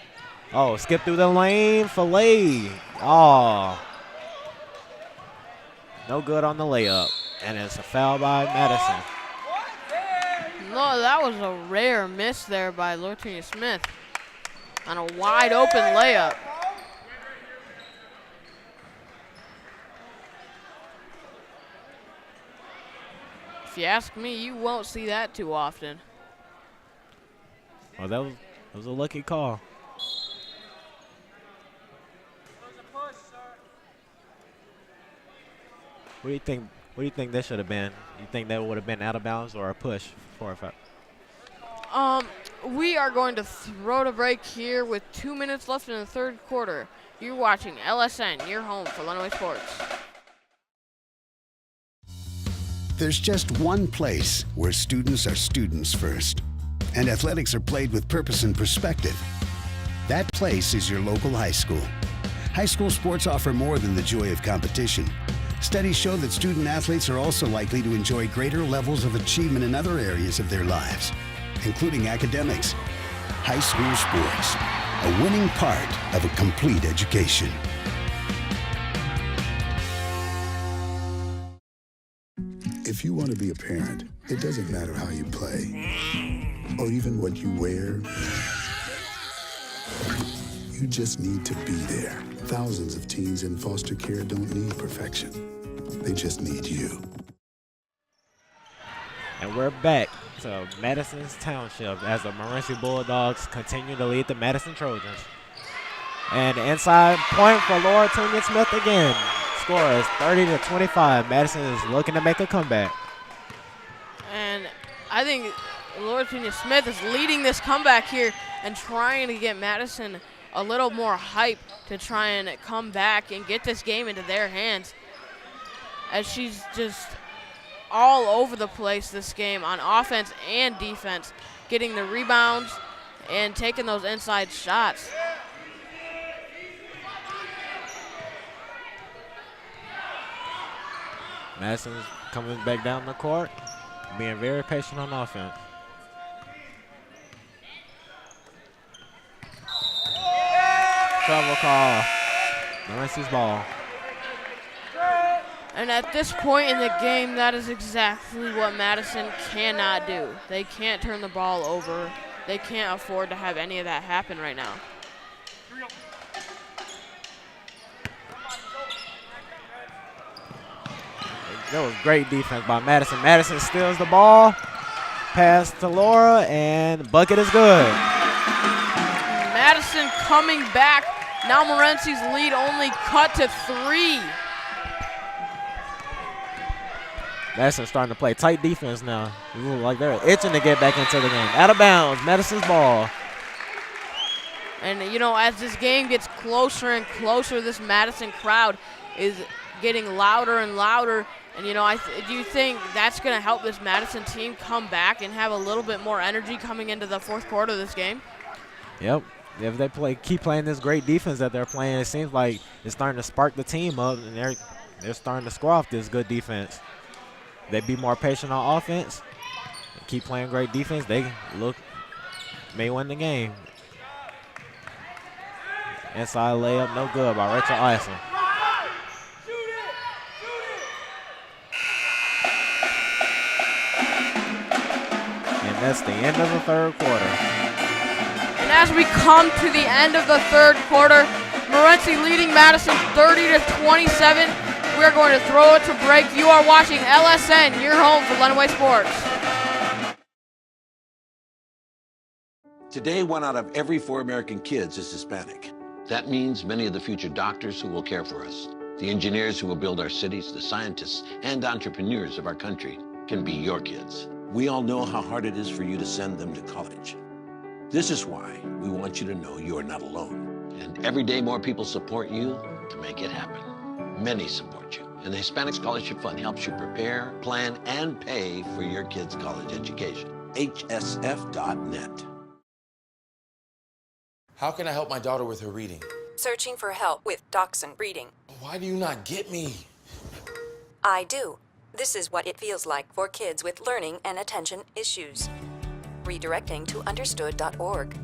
Oh, skip through the lane, Filet. Oh. No good on the layup, and it's a foul by Madison. No, that was a rare miss there by Lorena Smith on a wide open layup. If you ask me, you won't see that too often. Well, that was a lucky call. What do you think? What do you think that should have been? You think that would have been out of bounds or a push for a foul? We are going to throw to break here with 2 minutes left in the third quarter. You're watching LSN, your home for Lenawee Sports. There's just one place where students are students first, and athletics are played with purpose and perspective. That place is your local high school. High school sports offer more than the joy of competition. Studies show that student athletes are also likely to enjoy greater levels of achievement in other areas of their lives, including academics. High school sports, a winning part of a complete education. If you want to be a parent, it doesn't matter how you play or even what you wear. You just need to be there. Thousands of teens in foster care don't need perfection. They just need you. And we're back to Madison's Township as the Morenci Bulldogs continue to lead the Madison Trojans. And inside point for Laura Tunian-Smith again. Score is 30-25. Madison is looking to make a comeback. And I think Laura Tunian-Smith is leading this comeback here and trying to get Madison a little more hype to try and come back and get this game into their hands, as she's just all over the place this game on offense and defense, getting the rebounds and taking those inside shots. Madison's coming back down the court, being very patient on offense. Travel call. Morenci's ball. And at this point in the game, that is exactly what Madison cannot do. They can't turn the ball over. They can't afford to have any of that happen right now. That was great defense by Madison. Madison steals the ball. Pass to Laura, and bucket is good. Madison coming back. Now Morenci's lead only cut to 3. Madison's starting to play tight defense now. It looks like they're itching to get back into the game. Out of bounds, Madison's ball. And, you know, as this game gets closer and closer, this Madison crowd is getting louder and louder. And, you know, do you think that's going to help this Madison team come back and have a little bit more energy coming into the fourth quarter of this game? Yep. If they keep playing this great defense that they're playing, it seems like it's starting to spark the team up, and they're starting to score off this good defense. They be more patient on offense, keep playing great defense, they may win the game. Inside layup, no good by Rachel Eisen. And that's the end of the third quarter. And as we come to the end of the third quarter, Morenci leading Madison 30-27. We're going to throw it to break. You are watching LSN, your home for Lenawee Sports. Today, 1 out of every 4 American kids is Hispanic. That means many of the future doctors who will care for us, the engineers who will build our cities, the scientists and entrepreneurs of our country can be your kids. We all know how hard it is for you to send them to college. This is why we want you to know you are not alone. And every day more people support you to make it happen. Many support you. And the Hispanic Scholarship Fund helps you prepare, plan, and pay for your kids' college education. HSF.net. How can I help my daughter with her reading? Searching for help with Dachshund Reading. Why do you not get me? I do. This is what it feels like for kids with learning and attention issues. Redirecting to understood.org.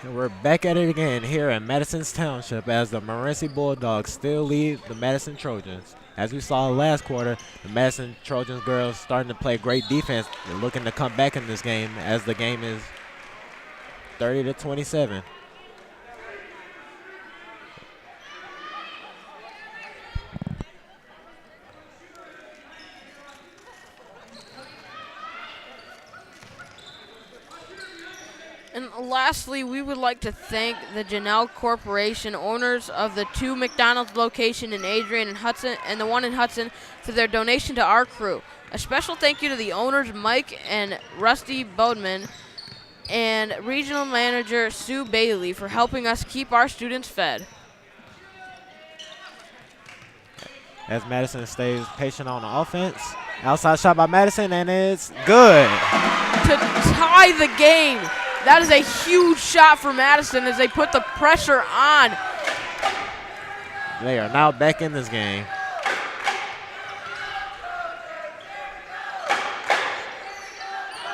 And we're back at it again here in Madison's Township as the Morenci Bulldogs still lead the Madison Trojans. As we saw last quarter, the Madison Trojans girls starting to play great defense. They're looking to come back in this game as the game is 30-27. And lastly, we would like to thank the Janelle Corporation, owners of the 2 McDonald's location in Adrian and Hudson and the one in Hudson, for their donation to our crew. A special thank you to the owners, Mike and Rusty Bodman, and regional manager Sue Bailey for helping us keep our students fed. As Madison stays patient on the offense. Outside shot by Madison, and it's good. To tie the game. That is a huge shot for Madison as they put the pressure on. They are now back in this game.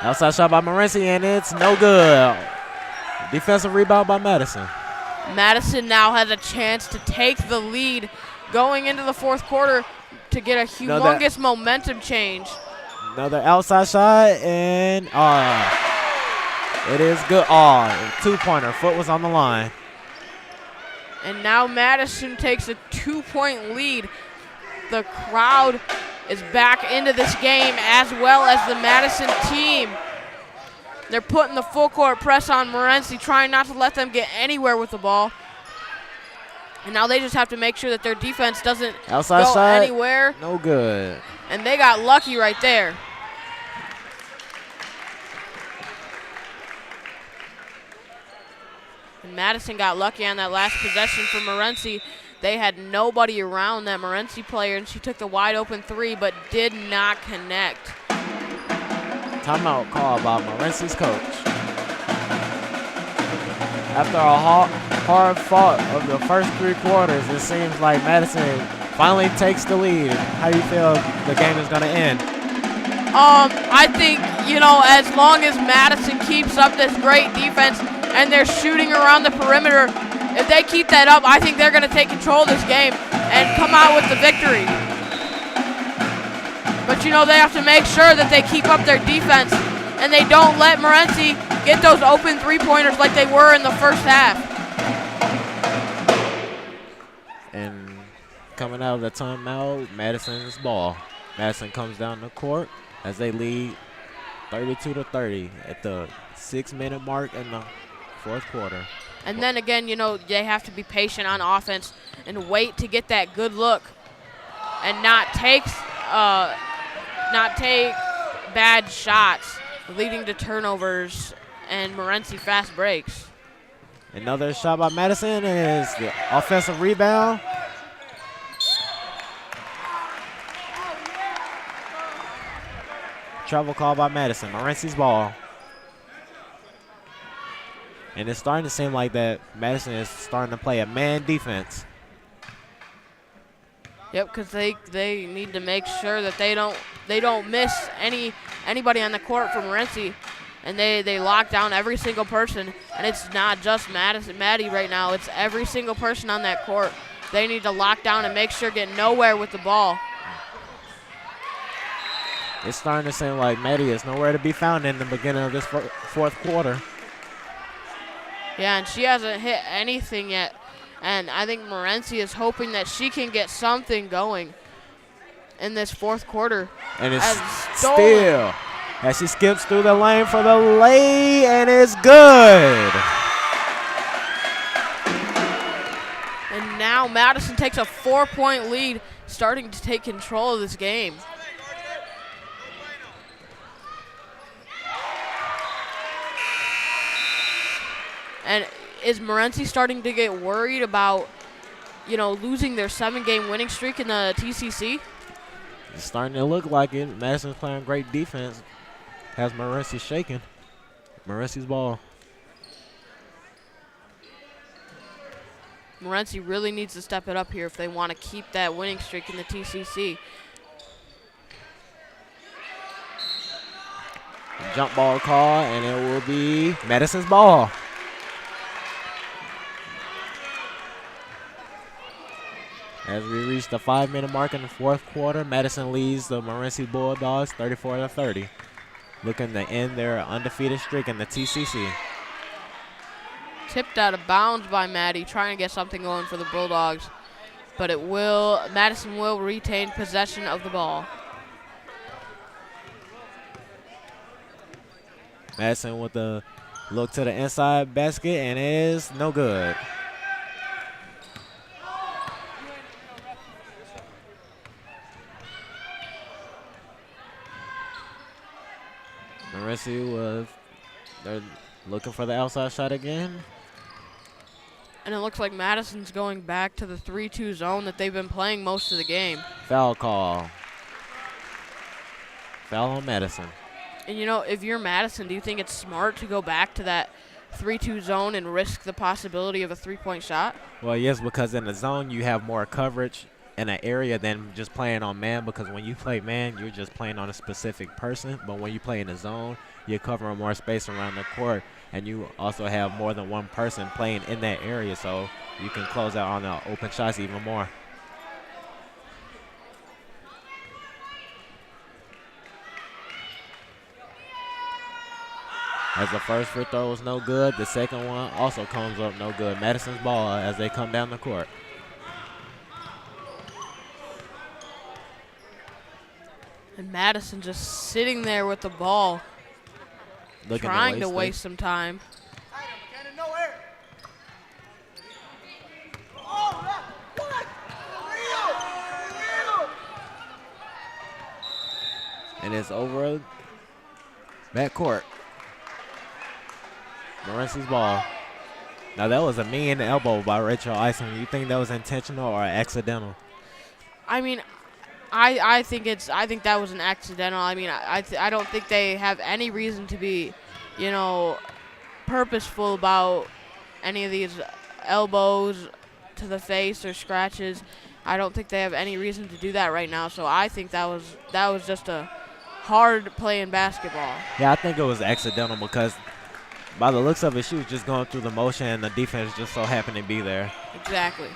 Outside shot by Morenci, and it's no good. Defensive rebound by Madison. Madison now has a chance to take the lead going into the fourth quarter to get a humongous momentum change. Another outside shot, and it is good. Two-pointer. Foot was on the line. And now Madison takes a 2-point lead. The crowd is back into this game, as well as the Madison team. They're putting the full court press on Morenci, trying not to let them get anywhere with the ball. And now they just have to make sure that their defense doesn't outside go shot, anywhere. No good. And they got lucky right there. And Madison got lucky on that last possession for Morenci. They had nobody around that Morenci player, and she took the wide open 3, but did not connect. Timeout call by Morenci's coach. After a hard fought of the first 3 quarters, it seems like Madison finally takes the lead. How do you feel the game is going to end? I think, as long as Madison keeps up this great defense and they're shooting around the perimeter, if they keep that up, I think they're going to take control of this game and come out with the victory. But, they have to make sure that they keep up their defense and they don't let Morenci get those open 3-pointers like they were in the first half. And coming out of the timeout, Madison's ball. Madison comes down the court as they lead 32-30 at the 6-minute mark in the fourth quarter. And then again, they have to be patient on offense and wait to get that good look and not take bad shots, leading to turnovers and Morenci fast breaks. Another shot by Madison is the offensive rebound. Travel call by Madison. Morenci's ball. And it's starting to seem like that Madison is starting to play a man defense. Yep, because they need to make sure that they don't miss anybody on the court for Morenci, and they lock down every single person. And it's not just Maddie right now; it's every single person on that court. They need to lock down and make sure get nowhere with the ball. It's starting to seem like Maddie is nowhere to be found in the beginning of this fourth quarter. Yeah, and she hasn't hit anything yet. And I think Morenci is hoping that she can get something going in this fourth quarter. And it's still as she skips through the lane for the lay, and it's good. And now Madison takes a 4-point lead, starting to take control of this game. And is Morenci starting to get worried about, losing their 7-game winning streak in the TCC? It's starting to look like it. Madison's playing great defense. Has Morenci shaking. Morenci's ball. Morenci really needs to step it up here if they want to keep that winning streak in the TCC. Jump ball call, and it will be Madison's ball. As we reach the 5-minute mark in the fourth quarter, Madison leads the Morenci Bulldogs 34-30, looking to end their undefeated streak in the TCC. Tipped out of bounds by Maddie, trying to get something going for the Bulldogs, but Madison will retain possession of the ball. Madison with the look to the inside basket, and it is no good. Morenci they're looking for the outside shot again. And it looks like Madison's going back to the 3-2 zone that they've been playing most of the game. Foul call. Foul on Madison. And, you know, if you're Madison, do you think it's smart to go back to that 3-2 zone and risk the possibility of a three-point shot? Well, yes, because in the zone you have more coverage in an area than just playing on man, because when you play man, you're just playing on a specific person. But when you play in the zone, you're covering more space around the court, and you also have more than one person playing in that area, so you can close out on the open shots even more. As the first free throw was no good, the second one also comes up no good. Madison's ball as they come down the court. And Madison just sitting there with the ball, trying to waste some time. And it's over backcourt. Morenci's ball. Now that was a mean elbow by Rachel Ison. You think that was intentional or accidental? I mean, I think that was an accidental. I mean, I don't think they have any reason to be, you know, purposeful about any of these elbows to the face or scratches. I don't think they have any reason to do that right now. So I think that was just a hard play in basketball. Yeah, I think it was accidental because by the looks of it, she was just going through the motion and the defense just so happened to be there. Exactly.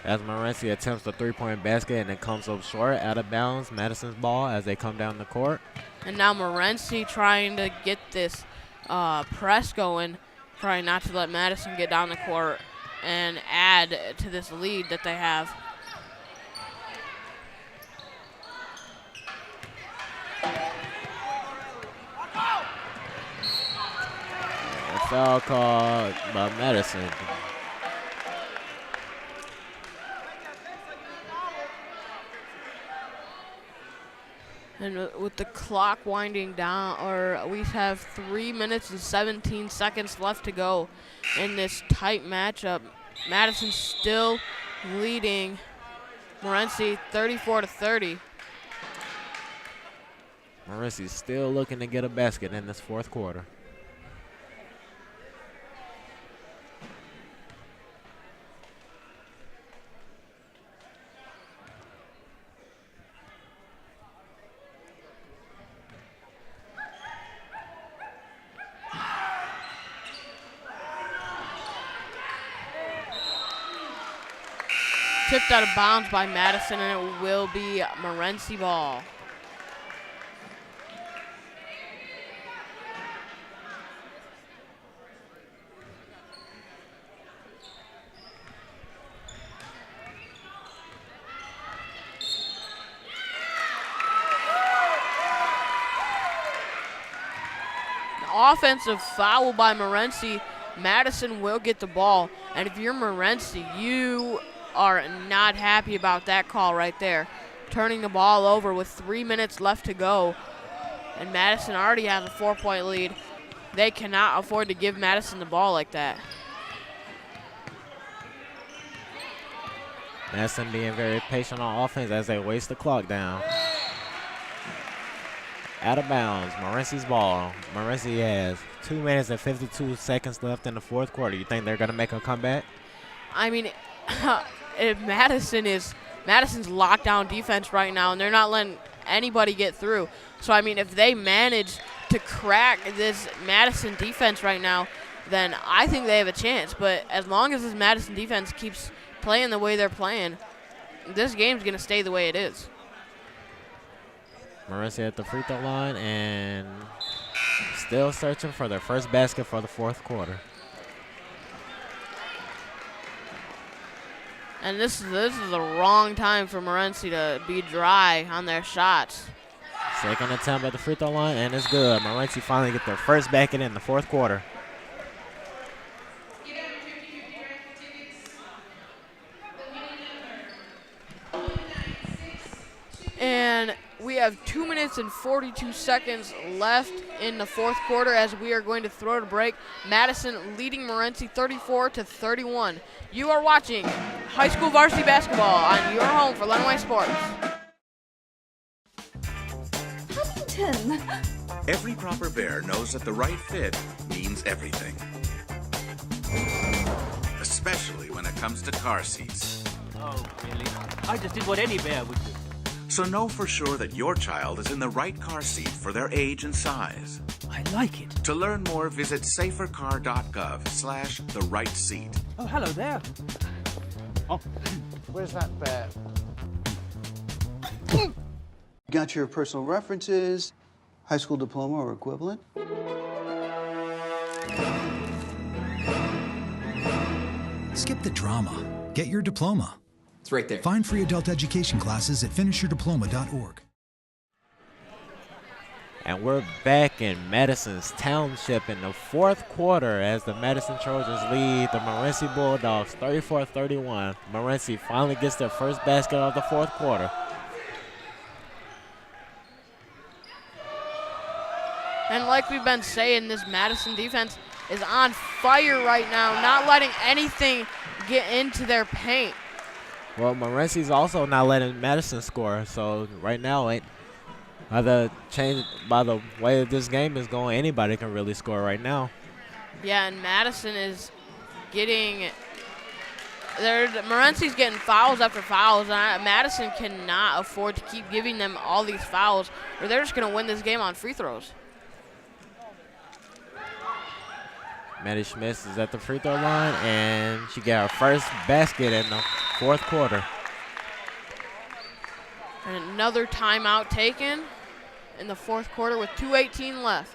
As Morenci attempts the three-point basket and it comes up short, out of bounds, Madison's ball as they come down the court. And now Morenci trying to get this press going, trying not to let Madison get down the court and add to this lead that they have. A foul called by Madison. And with the clock winding down, we have 3 minutes and 17 seconds left to go in this tight matchup. Madison still leading Morenci 34-30. Morenci's still looking to get a basket in this fourth quarter. Tipped out of bounds by Madison, and it will be Morenci ball. An offensive foul by Morenci. Madison will get the ball, and if you're Morenci, you are not happy about that call right there. Turning the ball over with 3 minutes left to go, and Madison already has a 4-point lead. They cannot afford to give Madison the ball like that. Madison being very patient on offense as they waste the clock down. Out of bounds, Morenci's ball. Morenci has 2 minutes and 52 seconds left in the fourth quarter. You think they're going to make a comeback? I mean, if Madison's lockdown defense right now, and they're not letting anybody get through. So, I mean, if they manage to crack this Madison defense right now, then I think they have a chance. But as long as this Madison defense keeps playing the way they're playing, this game's going to stay the way it is. Morenci at the free throw line and still searching for their first basket for the fourth quarter. And this is the wrong time for Morenci to be dry on their shots. Second attempt at the free throw line, and it's good. Morenci finally get their first basket in the fourth quarter. And we have 2 minutes and 42 seconds left in the fourth quarter as we are going to throw to break. Madison leading Morenci 34-31. You are watching high school varsity basketball on your home for Lenawee Sports. Huntington. Every proper bear knows that the right fit means everything. Especially when it comes to car seats. Oh, really? I just did what any bear would do. So know for sure that your child is in the right car seat for their age and size. I like it. To learn more, visit safercar.gov/the-right-seat. Oh, hello there. Oh, where's that bear? Got your personal references, high school diploma or equivalent? Skip the drama. Get your diploma. It's right there. Find free adult education classes at finishyourdiploma.org. And we're back in Madison's Township in the fourth quarter as the Madison Trojans lead the Morenci Bulldogs 34-31. Morenci finally gets their first basket of the fourth quarter. And like we've been saying, this Madison defense is on fire right now, not letting anything get into their paint. Well, Morenci's also not letting Madison score, so right now, by the way that this game is going, anybody can really score right now. Yeah, and Madison is getting Morenci's getting fouls after fouls, and Madison cannot afford to keep giving them all these fouls, or they're just going to win this game on free throws. Maddie Schmitz is at the free throw line, and she got her first basket in the fourth quarter. And another timeout taken in the fourth quarter with 2:18 left.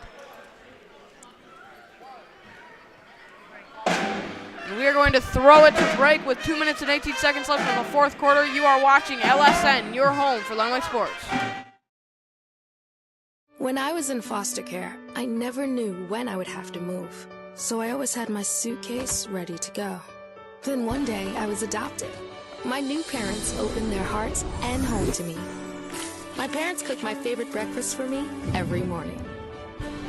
And we are going to throw it to break with 2 minutes and 18 seconds left in the fourth quarter. You are watching LSN, your home for Lenawee Sports. When I was in foster care, I never knew when I would have to move. So I always had my suitcase ready to go. Then one day I was adopted. My new parents opened their hearts and home to me. My parents cook my favorite breakfast for me every morning.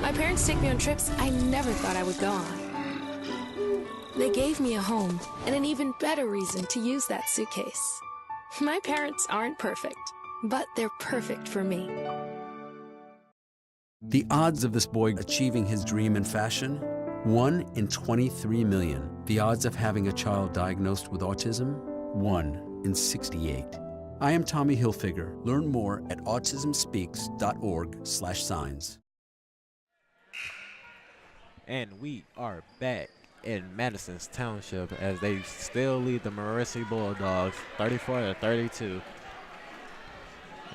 My parents take me on trips I never thought I would go on. They gave me a home and an even better reason to use that suitcase. My parents aren't perfect, but they're perfect for me. The odds of this boy achieving his dream in fashion? 1 in 23 million. The odds of having a child diagnosed with autism? 1 in 68. I am Tommy Hilfiger. Learn more at autismspeaks.org/signs. And we are back in Madison's Township as they still lead the Morenci Bulldogs 34-32.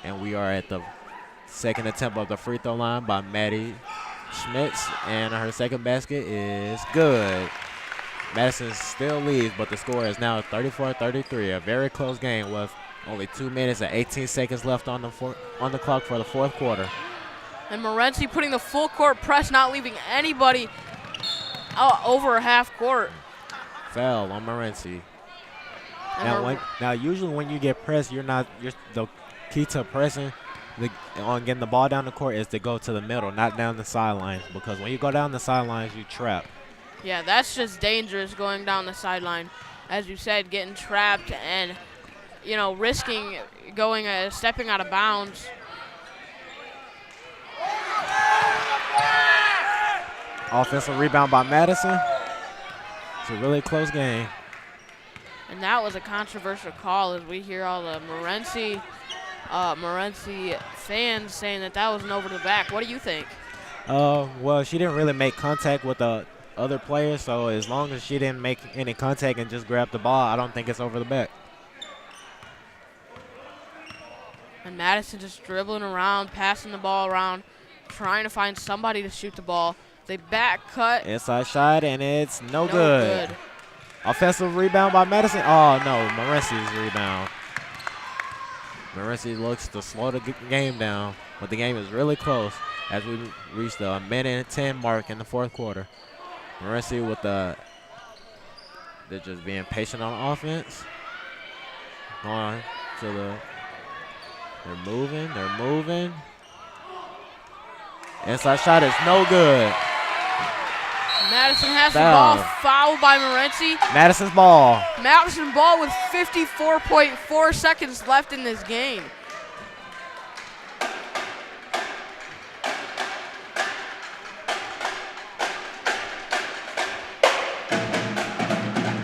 And we are at the second attempt of the free throw line by Maddie Schmitz, and her second basket is good. Madison still leads, but the score is now 34-33, a very close game with only 2 minutes and 18 seconds left on the clock for the fourth quarter. And Morenci putting the full court press, not leaving anybody out over half court. Foul on Morenci. Now, usually when you get pressed, the key to pressing on getting the ball down the court is to go to the middle, not down the sidelines, because when you go down the sidelines, you trap. Yeah, that's just dangerous going down the sideline. As you said, getting trapped and, risking stepping out of bounds. Offensive rebound by Madison. It's a really close game. And that was a controversial call as we hear all the Morenci fans saying that was an over the back. What do you think? Well, she didn't really make contact with the other players, so as long as she didn't make any contact and just grab the ball, I don't think it's over the back. And Madison just dribbling around, passing the ball around, trying to find somebody to shoot the ball. They back cut. Inside shot, and it's no good. Offensive rebound by Madison. Oh, no, Morenci's rebound. Morenci looks to slow the game down, but the game is really close as we reach the 1:10 mark in the fourth quarter. Morenci with they're just being patient on offense. Going to they're moving. Inside shot is no good. Madison has the ball, fouled by Morenci. Madison's ball. Madison ball with 54.4 seconds left in this game.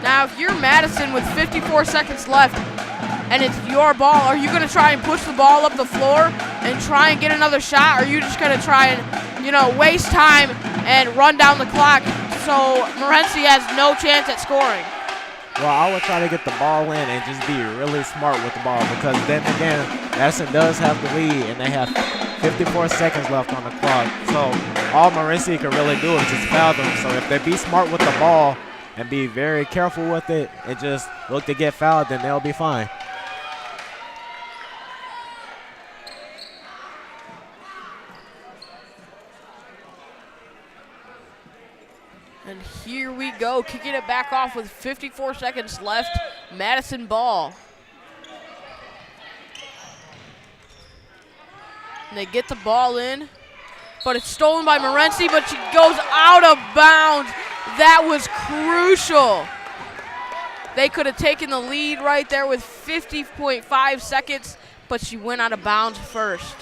Now, if you're Madison with 54 seconds left and it's your ball, are you going to try and push the ball up the floor and try and get another shot? Or are you just going to try and, waste time and run down the clock so Morenci has no chance at scoring? Well, I would try to get the ball in and just be really smart with the ball, because then again, Madison does have the lead and they have 54 seconds left on the clock. So all Morenci can really do is just foul them. So if they be smart with the ball and be very careful with it and just look to get fouled, then they'll be fine. And here we go, kicking it back off with 54 seconds left. Madison ball. And they get the ball in, but it's stolen by Morenci, but she goes out of bounds. That was crucial. They could have taken the lead right there with 50.5 seconds, but she went out of bounds first.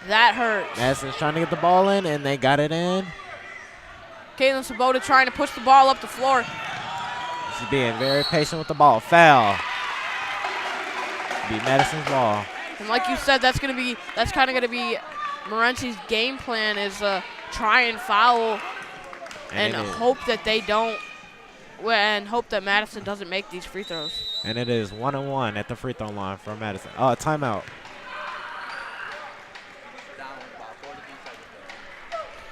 That hurts. Madison's trying to get the ball in, and they got it in. Caitlin Sabota trying to push the ball up the floor. She's being very patient with the ball. Foul. Be Madison's ball. And like you said, that's kind of gonna be Morenci's game plan, is try and foul and hope that they don't, and hope that Madison doesn't make these free throws. And it is 1-1 at the free throw line for Madison. Timeout.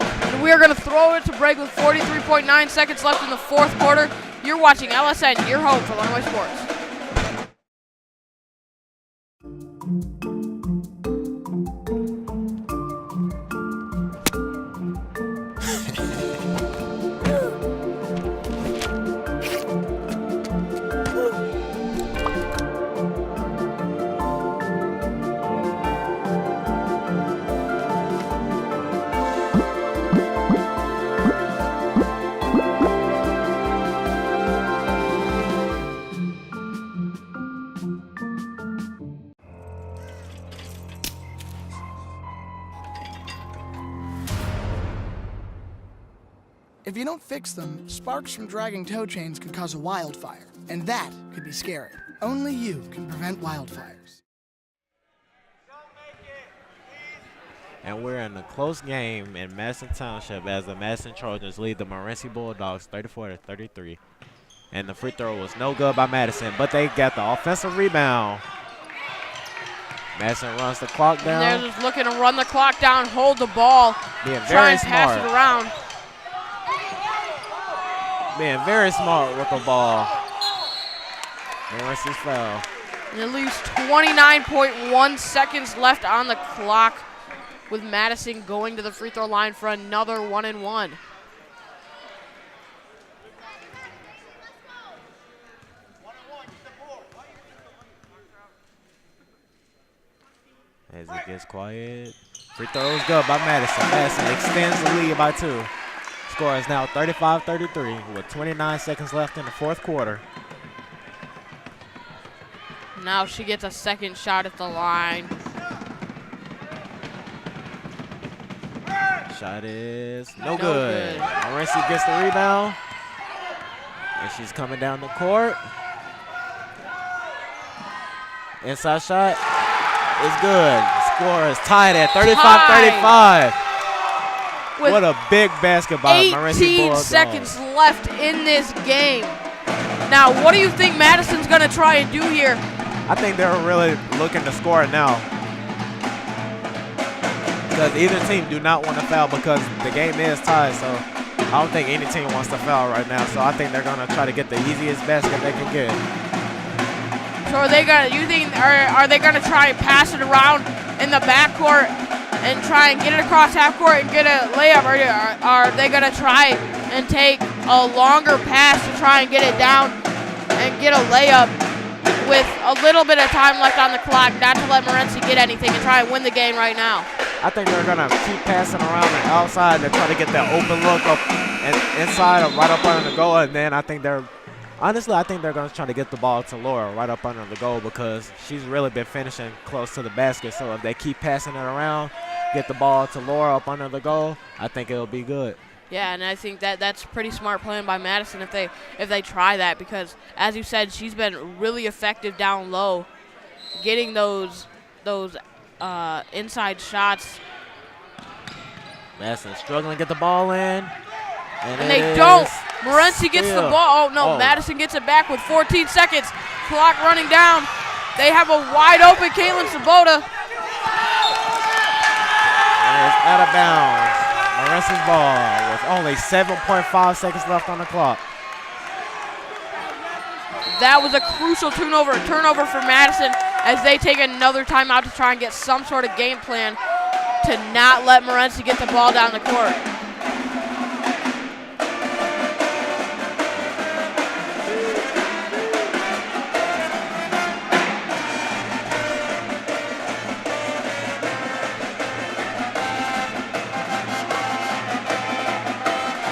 And we are going to throw it to break with 43.9 seconds left in the fourth quarter. You're watching LSN, your home for Lenawee Sports. If you don't fix them, sparks from dragging tow chains could cause a wildfire, and that could be scary. Only you can prevent wildfires. And we're in a close game in Madison Township as the Madison Trojans lead the Morenci Bulldogs 34-33. And the free throw was no good by Madison, but they got the offensive rebound. Madison runs the clock down. And they're just looking to run the clock down, hold the ball, try and pass it around. Being very smart with the ball. Morenci's foul. And at least 29.1 seconds left on the clock, with Madison going to the free throw line for another 1-and-1. As it gets quiet. Free throw is good by Madison. Madison extends the lead by 2. Score is now 35-33 with 29 seconds left in the fourth quarter. Now she gets a second shot at the line. Shot is no good. Morenci gets the rebound. And she's coming down the court. Inside shot is good. Score is tied at 35-35. with what a big basket by Morenci 18 Bulldogs. seconds left in this game. Now, what do you think Madison's going to try and do here? I think they're really looking to score now. Because either team do not want to foul because the game is tied. So I don't think any team wants to foul right now. So I think they're going to try to get the easiest basket they can get. So are they going to try and pass it around in the backcourt and try and get it across half court and get a layup? Or are they going to try and take a longer pass to try and get it down and get a layup with a little bit of time left on the clock, not to let Morenci get anything and try and win the game right now? I think they're going to keep passing around the outside to try to get that open look up and inside or right up under the goal. And then I think they're going to try to get the ball to Laura right up under the goal because she's really been finishing close to the basket. So if they keep passing it around, get the ball to Laura up under the goal, I think it'll be good. Yeah, and I think that's pretty smart playing by Madison if they try that because, as you said, she's been really effective down low, getting those inside shots. Madison struggling to get the ball in. And they don't. Morenci gets the ball. Oh, no. Madison gets it back with 14 seconds. Clock running down. They have a wide open Caitlin Sabota. And it's out of bounds. Morenci's ball with only 7.5 seconds left on the clock. That was a crucial turnover for Madison as they take another timeout to try and get some sort of game plan to not let Morenci get the ball down the court.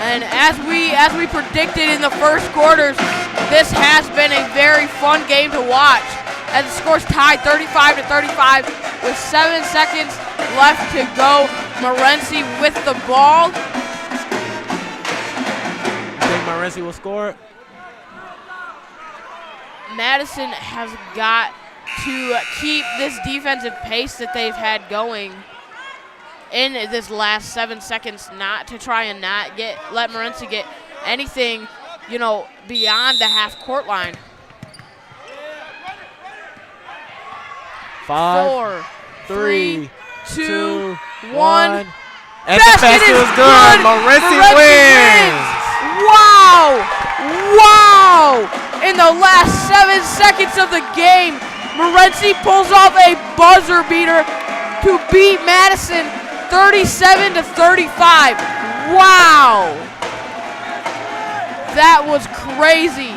And as we predicted in the first quarters, this has been a very fun game to watch. As the score's tied 35-35 with 7 seconds left to go. Morenci with the ball. You think Morenci will score? Madison has got to keep this defensive pace that they've had going in this last 7 seconds, not to try and not let Morenci get anything, beyond the half court line. 5, 3, 2, 1. And the basket is good. Morenci wins. Wow! Wow! In the last 7 seconds of the game, Morenci pulls off a buzzer beater to beat Madison 37-35. Wow! That was crazy.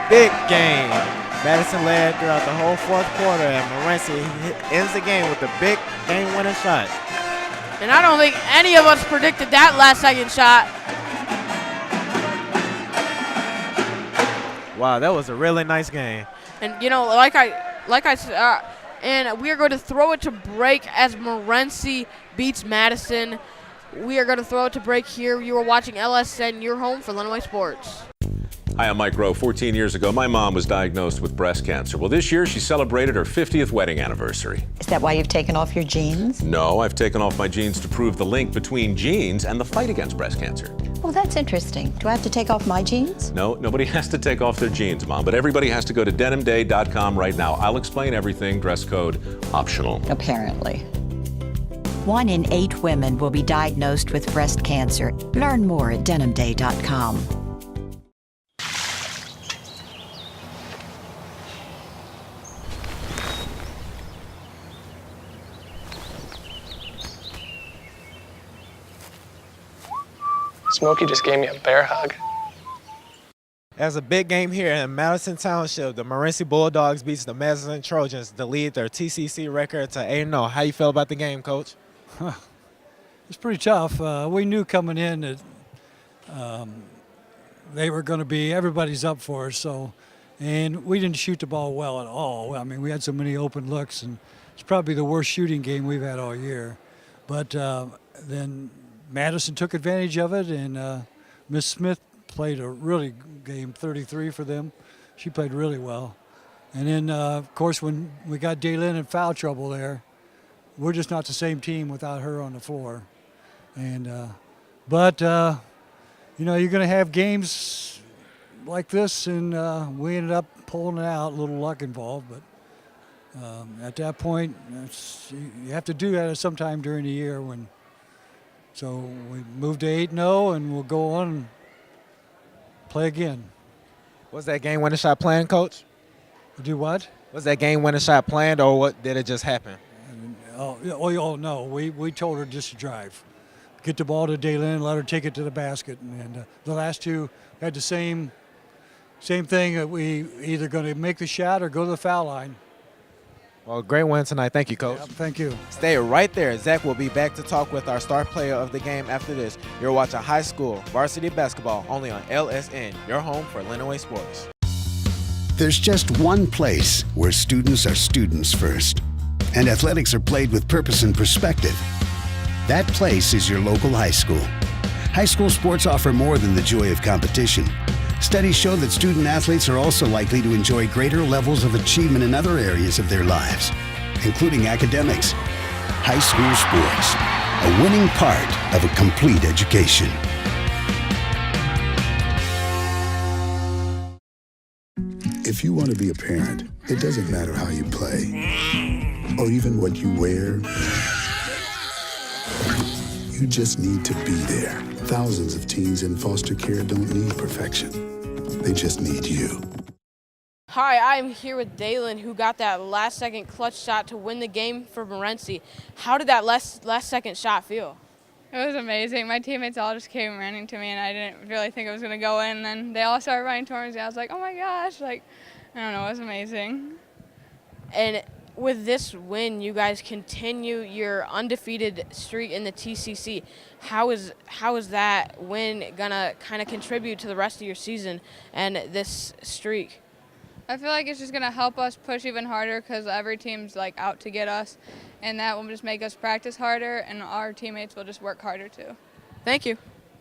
Big game. Madison led throughout the whole fourth quarter, and Morenci ends the game with a big game-winning shot. And I don't think any of us predicted that last-second shot. Wow, that was a really nice game. And like I said, and we are going to throw it to break as Morenci beats Madison. We are going to throw it to break here. You are watching LSN, your home for Lenawee Sports. Hi, I'm Mike Rowe. 14 years ago, my mom was diagnosed with breast cancer. Well, this year she celebrated her 50th wedding anniversary. Is that why you've taken off your jeans? No, I've taken off my jeans to prove the link between jeans and the fight against breast cancer. Oh, that's interesting. Do I have to take off my jeans? No, nobody has to take off their jeans, Mom, but everybody has to go to denimday.com right now. I'll explain everything, dress code optional. Apparently. 1 in 8 women will be diagnosed with breast cancer. Learn more at denimday.com. Smokey just gave me a bear hug. As a big game here in Madison Township, the Morenci Bulldogs beats the Madison Trojans to lead their TCC record to 8-0. How you feel about the game, Coach? It's pretty tough. We knew coming in that they were going to be, everybody's up for us. And we didn't shoot the ball well at all. I mean, we had so many open looks, and it's probably the worst shooting game we've had all year. But then Madison took advantage of it, and Miss Smith played a really good game, 33 for them. She played really well. And then, of course, when we got Daylin in foul trouble there, we're just not the same team without her on the floor. And but you know, you're going to have games like this, and we ended up pulling it out. A little luck involved, but at that point, you have to do that sometime during the year. So we moved to 8-0, and we'll go on and play again. Was that game-winning shot planned, Coach? Do what? Was that game-winning shot planned, or what? Did it just happen? Oh no, we told her just to drive. Get the ball to Daylin, let her take it to the basket. And the last two had the same thing, that we either going to make the shot or go to the foul line. Well, great win tonight. Thank you, Coach. Yep, thank you. Stay right there. Zach will be back to talk with our star player of the game after this. You're watching high school varsity basketball only on LSN, your home for Lenawee Sports. There's just one place where students are students first, and athletics are played with purpose and perspective. That place is your local high school. High school sports offer more than the joy of competition. Studies show that student athletes are also likely to enjoy greater levels of achievement in other areas of their lives, including academics. High school sports, a winning part of a complete education. If you want to be a parent, it doesn't matter how you play or even what you wear. You just need to be there. Thousands of teens in foster care don't need perfection. They just need you. Hi, I'm here with Daylin, who got that last-second clutch shot to win the game for Morenci. How did that last-second shot feel? It was amazing. My teammates all just came running to me, and I didn't really think it was going to go in. And then they all started running towards me. I was like, oh, my gosh. Like, I don't know. It was amazing. And with this win, you guys continue your undefeated streak in the TCC. How is that win going to kind of contribute to the rest of your season and this streak? I feel like it's just going to help us push even harder because every team's, like, out to get us. And that will just make us practice harder, and our teammates will just work harder, too. Thank you.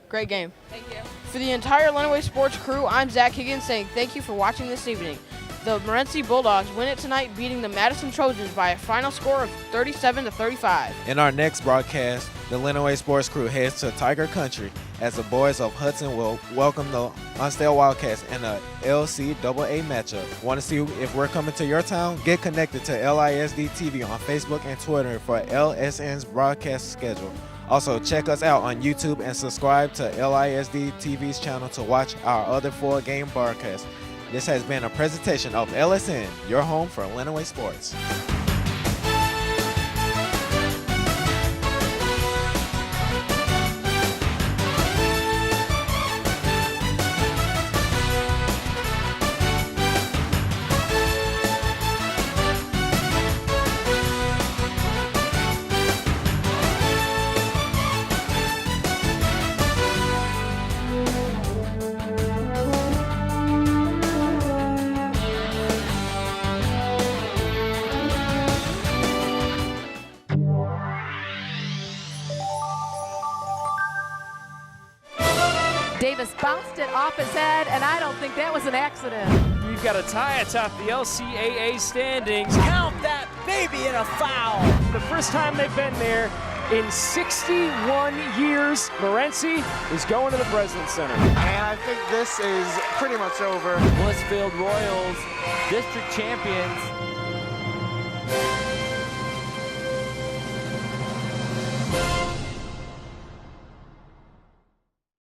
Great game. Thank you. For the entire Lenawee Sports crew, I'm Zach Higgins saying thank you for watching this evening. The Morenci Bulldogs win it tonight, beating the Madison Trojans by a final score of 37-35. In our next broadcast, the Lenawee Sports crew heads to Tiger Country as the boys of Hudson will welcome the Unstale Wildcats in a LCAA matchup. Want to see if we're coming to your town? Get connected to LISD TV on Facebook and Twitter for LSN's broadcast schedule. Also, check us out on YouTube and subscribe to LISD TV's channel to watch our other full game broadcasts. This has been a presentation of LSN, your home for Lenawee Sports. Davis bounced it off his head, and I don't think that was an accident. You've got a tie atop the LCAA standings. Count that baby in a foul. The first time they've been there in 61 years. Morenci is going to the President's Center. And I think this is pretty much over. Blissfield Royals, district champions.